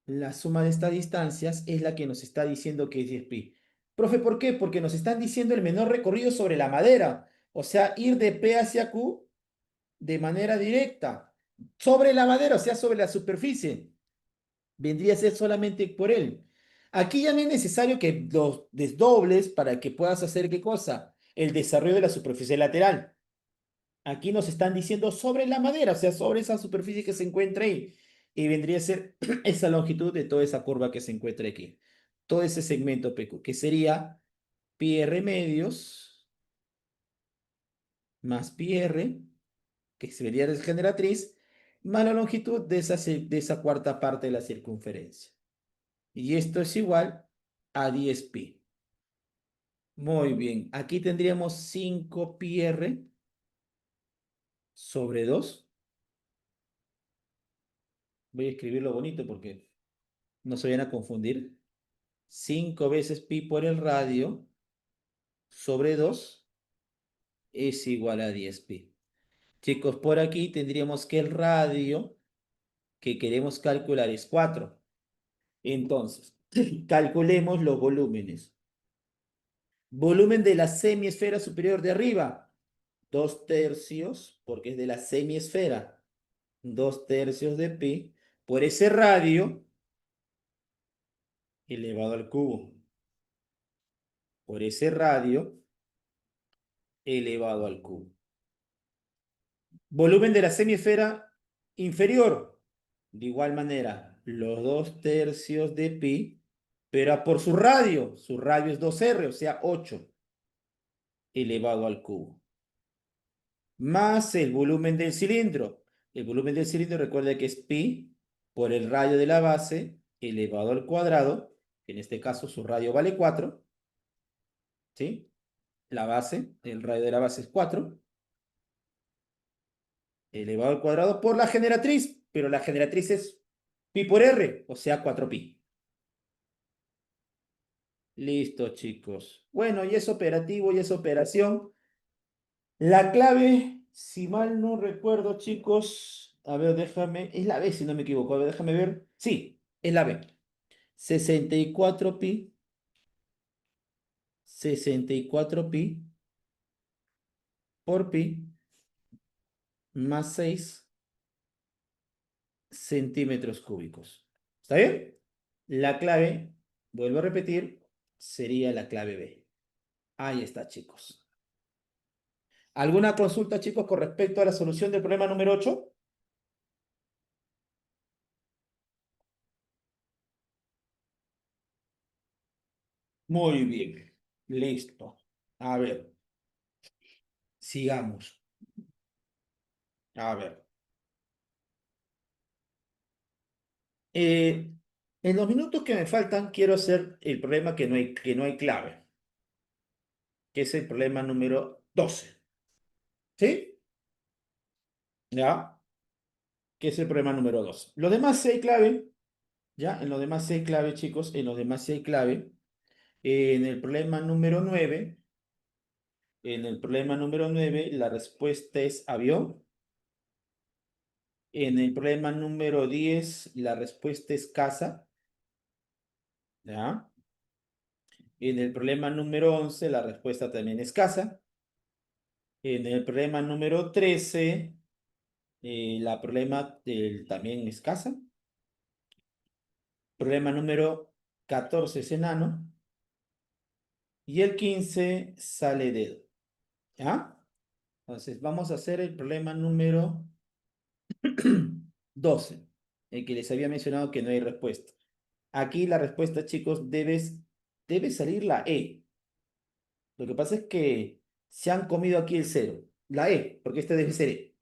la suma de estas distancias es la que nos está diciendo que es 10pi. Profe, ¿por qué? Porque nos están diciendo el menor recorrido sobre la madera. O sea, ir de P hacia Q de manera directa. Sobre la madera, o sea, sobre la superficie. Vendría a ser solamente por él. Aquí ya no es necesario que los desdobles para que puedas hacer ¿qué cosa? El desarrollo de la superficie lateral. Aquí nos están diciendo sobre la madera, o sea, sobre esa superficie que se encuentra ahí. Y vendría a ser esa longitud de toda esa curva que se encuentra aquí. Todo ese segmento PQ, que sería pi r medios más pi r, que sería la generatriz, más la longitud de esa cuarta parte de la circunferencia. Y esto es igual a 10pi. Muy bien, aquí tendríamos 5 pi r sobre 2. Voy a escribirlo bonito porque no se vayan a confundir. 5 veces pi por el radio sobre 2 es igual a 10pi. Chicos, por aquí tendríamos que el radio que queremos calcular es 4. Entonces, calculemos los volúmenes. Volumen de la semiesfera superior de arriba, 2/3, porque es de la semiesfera, 2/3 de pi, por ese radio elevado al cubo. Por ese radio elevado al cubo. Volumen de la semiesfera inferior, de igual manera, los 2/3 de pi, pero por su radio es 2R, o sea, 8 elevado al cubo. Más el volumen del cilindro. El volumen del cilindro, recuerda que es pi por el radio de la base elevado al cuadrado, que en este caso su radio vale 4, ¿sí? La base, el radio de la base es 4, elevado al cuadrado por la generatriz, pero la generatriz es pi por r, o sea 4pi. Listo, chicos. Bueno, y es operativo y es operación. La clave, si mal no recuerdo, chicos, a ver, déjame, es la B si no me equivoco, a ver, déjame ver. Sí, es la B. 64pi, 64pi por pi más 6 centímetros cúbicos. ¿Está bien? La clave, vuelvo a repetir, sería la clave B. Ahí está, chicos. ¿Alguna consulta, chicos, con respecto a la solución del problema número 8? Muy bien. Listo. A ver, sigamos. A ver. Eh, en los minutos que me faltan, quiero hacer el problema que no hay clave, que es el problema número 12. ¿Sí? ¿Ya? Que es el problema número 12. Los demás sí hay clave. ¿Ya? En los demás sí hay clave, chicos. En los demás sí hay clave. En el problema número 9, la respuesta es avión. En el problema número 10, la respuesta es casa. ¿Ya? En el problema número 11, la respuesta también es casa. En el problema número 13, la problema también es casa. Problema número 14 es enano. Y el 15 sale dedo. ¿Ya? Entonces, vamos a hacer el problema número 12, el que les había mencionado que no hay respuesta. Aquí la respuesta, chicos, debe salir la E. Lo que pasa es que se han comido aquí el cero. La E, porque esta debe ser E.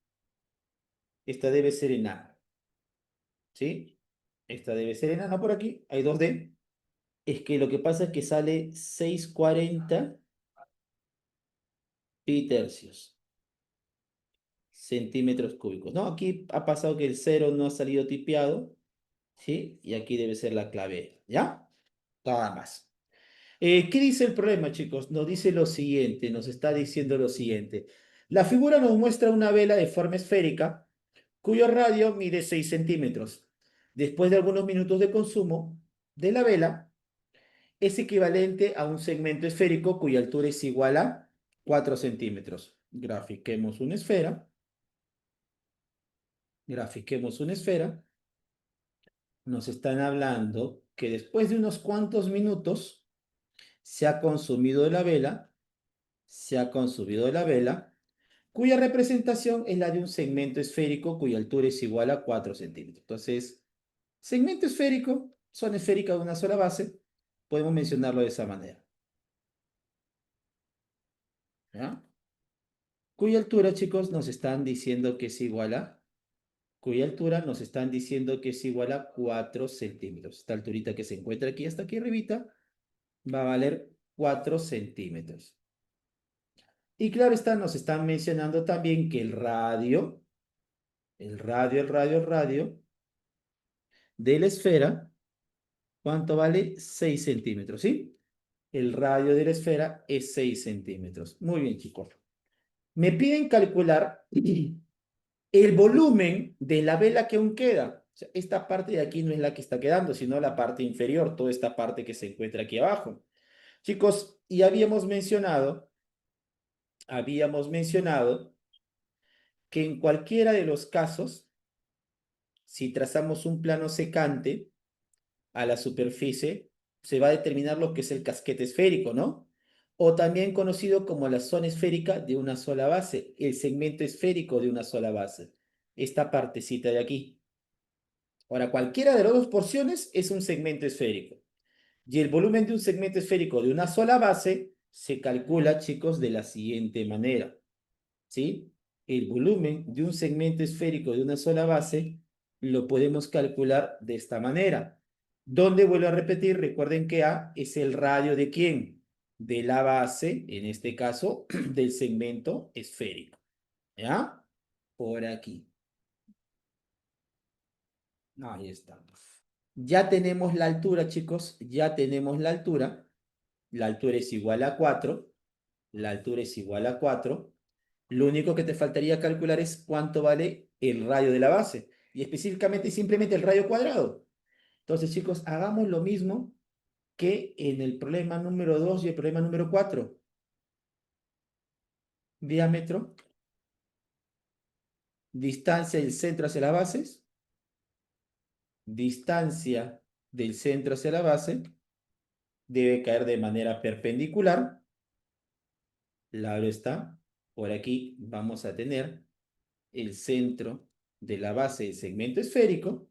Esta debe ser en A. ¿Sí? Esta debe ser en A, no por aquí. Hay 2D. Es que lo que pasa es que sale 640 pi tercios. Centímetros cúbicos. No, aquí ha pasado que el cero no ha salido tipeado. ¿Sí? Y aquí debe ser la clave. ¿Ya? Nada más. ¿Qué dice el problema, chicos? Nos dice lo siguiente, nos está diciendo lo siguiente. La figura nos muestra una vela de forma esférica cuyo radio mide 6 centímetros. Después de algunos minutos de consumo de la vela, es equivalente a un segmento esférico cuya altura es igual a 4 centímetros. Grafiquemos una esfera. Grafiquemos una esfera. Nos están hablando que después de unos cuantos minutos se ha consumido la vela, cuya representación es la de un segmento esférico cuya altura es igual a 4 centímetros. Entonces, segmento esférico, zona esférica de una sola base, podemos mencionarlo de esa manera. ¿Ya? Cuya altura, chicos, nos están diciendo que es igual a, cuya altura nos están diciendo que es igual a 4 centímetros. Esta alturita que se encuentra aquí hasta aquí arribita va a valer 4 centímetros. Y claro está, nos están mencionando también que el radio de la esfera, ¿cuánto vale? 6 centímetros, ¿sí? El radio de la esfera es 6 centímetros. Muy bien, chicos. Me piden calcular el volumen de la vela que aún queda. O sea, esta parte de aquí no es la que está quedando, sino la parte inferior, toda esta parte que se encuentra aquí abajo. Chicos, y habíamos mencionado que en cualquiera de los casos, si trazamos un plano secante a la superficie, se va a determinar lo que es el casquete esférico, ¿no? O también conocido como la zona esférica de una sola base, el segmento esférico de una sola base. Esta partecita de aquí. Ahora, cualquiera de las dos porciones es un segmento esférico. Y el volumen de un segmento esférico de una sola base se calcula, chicos, de la siguiente manera. ¿Sí? El volumen de un segmento esférico de una sola base lo podemos calcular de esta manera. Donde vuelvo a repetir, recuerden que A es el radio de ¿quién? De la base, en este caso, del segmento esférico. ¿Ya? Por aquí. Ahí estamos. Ya tenemos la altura, chicos. Ya tenemos la altura. La altura es igual a 4. La altura es igual a 4. Lo único que te faltaría calcular es cuánto vale el radio de la base. Y específicamente simplemente el radio cuadrado. Entonces, chicos, hagamos lo mismo que en el problema número 2 y el problema número 4. Diámetro, distancia del centro hacia la base, distancia del centro hacia la base, debe caer de manera perpendicular. Claro está, por aquí vamos a tener el centro de la base del segmento esférico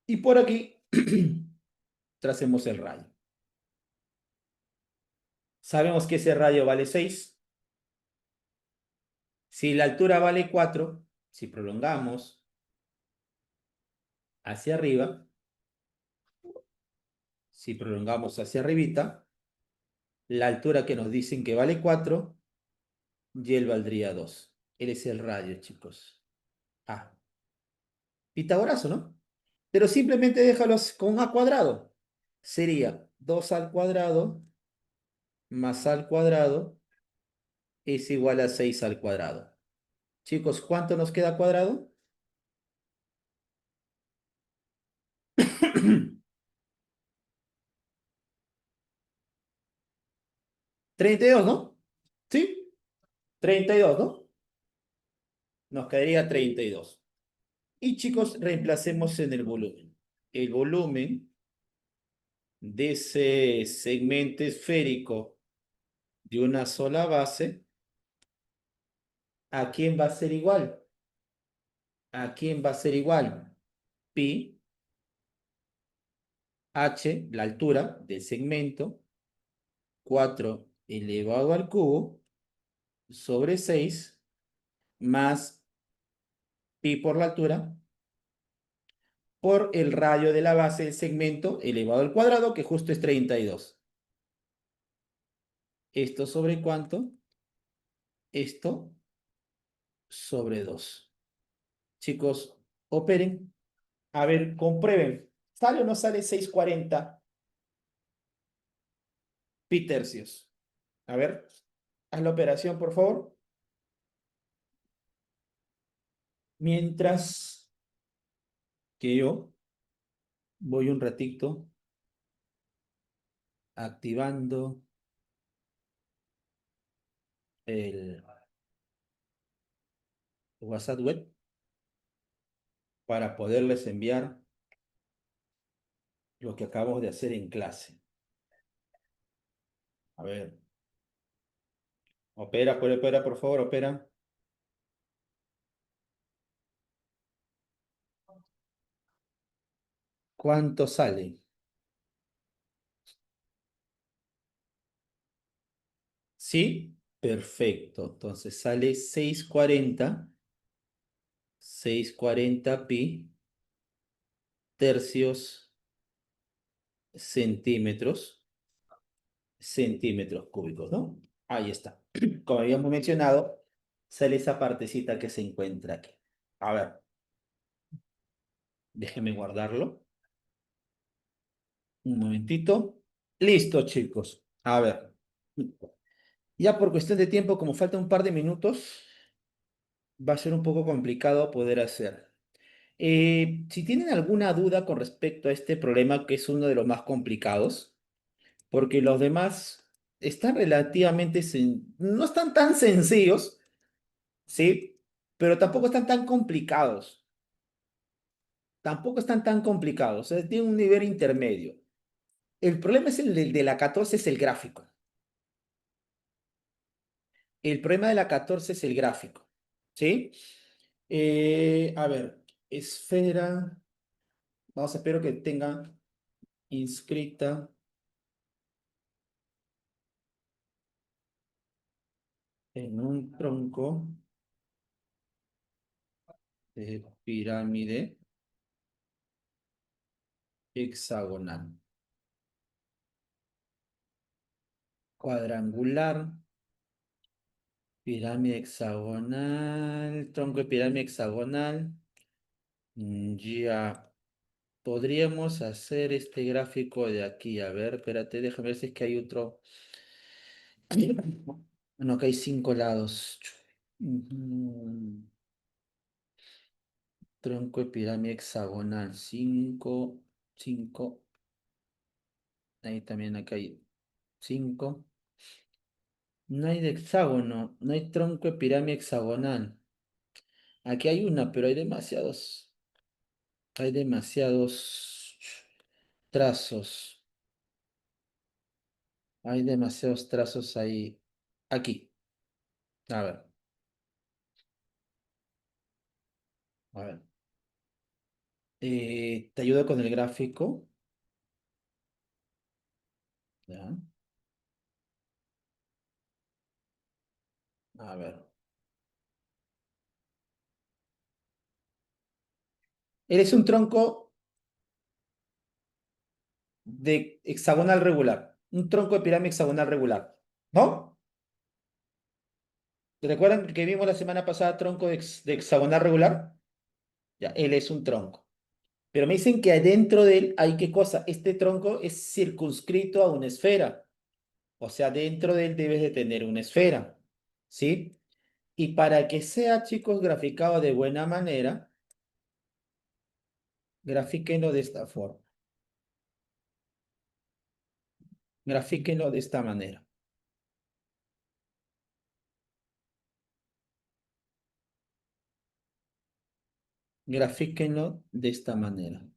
y por aquí tracemos el radio. Sabemos que ese radio vale 6. Si la altura vale 4, si prolongamos hacia arriba, si prolongamos hacia arribita, la altura que nos dicen que vale 4, y él valdría 2. Él es el radio, chicos. Ah, Pitagorazo, ¿no? Pero simplemente déjalos con A cuadrado. Sería 2 al cuadrado más A al cuadrado es igual a 6 al cuadrado. Chicos, ¿cuánto nos queda cuadrado? 32, ¿no? ¿Sí? 32, ¿no? Nos quedaría 32. Y chicos, reemplacemos en el volumen. El volumen de ese segmento esférico de una sola base, ¿a quién va a ser igual? ¿A quién va a ser igual? Pi h, la altura del segmento, 4 elevado al cubo, sobre 6, más pi por la altura, por el radio de la base del segmento elevado al cuadrado, que justo es 32. ¿Esto sobre cuánto? Esto sobre 2. Chicos, operen. A ver, comprueben. ¿Sale o no sale 640 pi tercios? A ver, haz la operación, por favor. Mientras que yo voy un ratito activando el WhatsApp web para poderles enviar lo que acabamos de hacer en clase. A ver. Opera, por favor, opera. ¿Cuánto sale? ¿Sí? Perfecto. Entonces sale 640 pi tercios centímetros cúbicos, ¿no? Ahí está. Como habíamos mencionado, sale esa partecita que se encuentra aquí. A ver, déjenme guardarlo. Un momentito. Listo, chicos. A ver. Ya por cuestión de tiempo, como falta un par de minutos, va a ser un poco complicado poder hacer. Si tienen alguna duda con respecto a este problema, que es uno de los más complicados, porque los demás están relativamente, no están tan sencillos, ¿sí? Pero tampoco están tan complicados. Tampoco están tan complicados. Tienen un nivel intermedio. El problema es el de la 14, es el gráfico. El problema de la 14 es el gráfico, ¿sí? A ver, esfera. Vamos, espero que tenga inscrita en un tronco de pirámide hexagonal, cuadrangular, pirámide hexagonal, tronco de pirámide hexagonal. Ya podríamos hacer este gráfico de aquí. A ver, espérate, déjame ver si es que hay otro. No, que hay 5 lados. Ujú. Tronco de pirámide hexagonal, 5, 5. Ahí también acá hay 5. No hay de hexágono, no hay tronco de pirámide hexagonal. Aquí hay una, pero hay demasiados trazos. Hay demasiados trazos ahí. Aquí. A ver, a ver. Te ayudo con el gráfico. Ya. A ver. Eres un tronco de hexagonal regular. Un tronco de pirámide hexagonal regular. ¿No? ¿Te recuerdan que vimos la semana pasada tronco de hexagonal regular? Ya, él es un tronco. Pero me dicen que adentro de él hay qué cosa. Este tronco es circunscrito a una esfera. O sea, dentro de él debes de tener una esfera. ¿Sí? Y para que sea, chicos, graficado de buena manera, grafíquenlo de esta forma. Grafíquenlo de esta manera. Grafíquenlo de esta manera.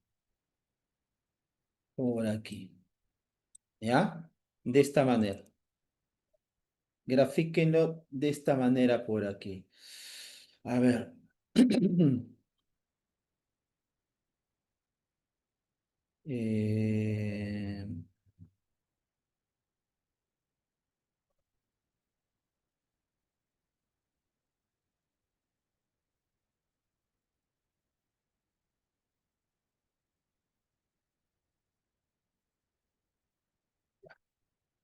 Por aquí. ¿Ya? De esta manera. Grafíquenlo de esta manera por aquí. A ver. Eh,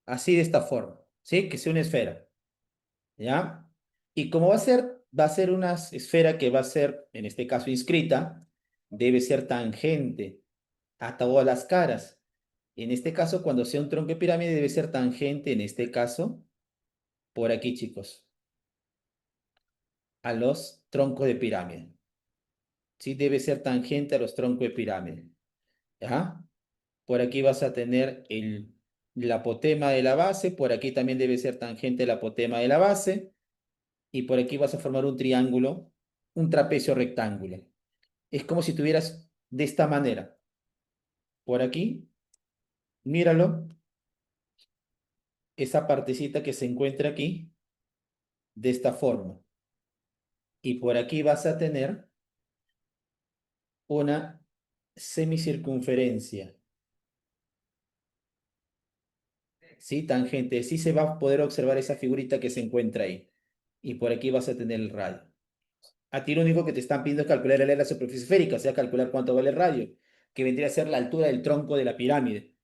Así de esta forma, ¿sí? Que sea una esfera, ¿ya? Y como va a ser una esfera que va a ser, en este caso, inscrita, debe ser tangente a todas las caras. En este caso, cuando sea un tronco de pirámide, debe ser tangente, en este caso, por aquí, chicos, a los troncos de pirámide. Sí, debe ser tangente a los troncos de pirámide. ¿Ya? Por aquí vas a tener la apotema de la base, por aquí también debe ser tangente la apotema de la base, y por aquí vas a formar un triángulo, un trapecio rectángulo. Es como si tuvieras de esta manera. Por aquí, míralo, esa partecita que se encuentra aquí, de esta forma. Y por aquí vas a tener una semicircunferencia. ¿Sí? Tangente. Sí se va a poder observar esa figurita que se encuentra ahí. Y por aquí vas a tener el radio. A ti lo único que te están pidiendo es calcular el área de la superficie esférica, o sea, calcular cuánto vale el radio, que vendría a ser la altura del tronco de la pirámide.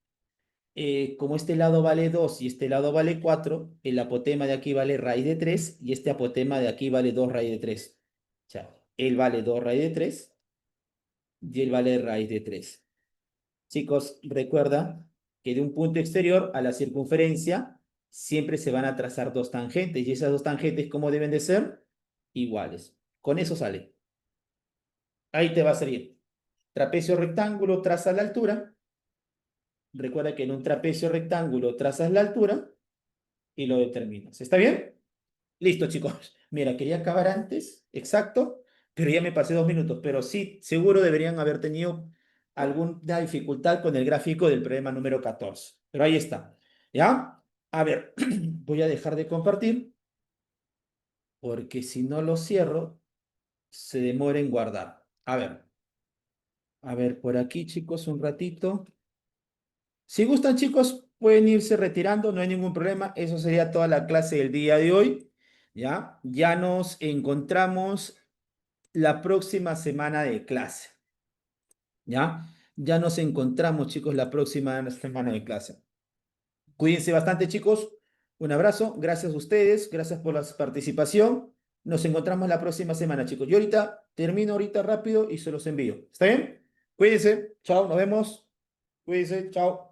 Como este lado vale 2 y este lado vale 4, el apotema de aquí vale raíz de 3 y este apotema de aquí vale 2 raíz de 3. O sea, él vale 2 raíz de 3 y él vale raíz de 3. Chicos, recuerda que de un punto exterior a la circunferencia siempre se van a trazar dos tangentes y esas dos tangentes, ¿cómo deben de ser? Iguales. Con eso sale. Ahí te va a salir. Trapecio rectángulo, trazas la altura. Recuerda que en un trapecio rectángulo trazas la altura y lo determinas. ¿Está bien? Listo, chicos. Mira, quería acabar antes, exacto, pero ya me pasé 2 minutos. Pero sí, seguro deberían haber tenido alguna dificultad con el gráfico del problema número 14. Pero ahí está. ¿Ya? A ver, voy a dejar de compartir porque si no lo cierro, se demora en guardar. A ver, por aquí, chicos, un ratito. Si gustan, chicos, pueden irse retirando, no hay ningún problema. Eso sería toda la clase del día de hoy. ¿Ya? Ya nos encontramos la próxima semana de clase. ¿Ya? Ya nos encontramos, chicos, la próxima semana de clase. Cuídense bastante, chicos. Un abrazo. Gracias a ustedes. Gracias por la participación. Nos encontramos la próxima semana, chicos. Yo ahorita termino ahorita rápido y se los envío. ¿Está bien? Cuídense. Chao. Nos vemos. Cuídense. Chao.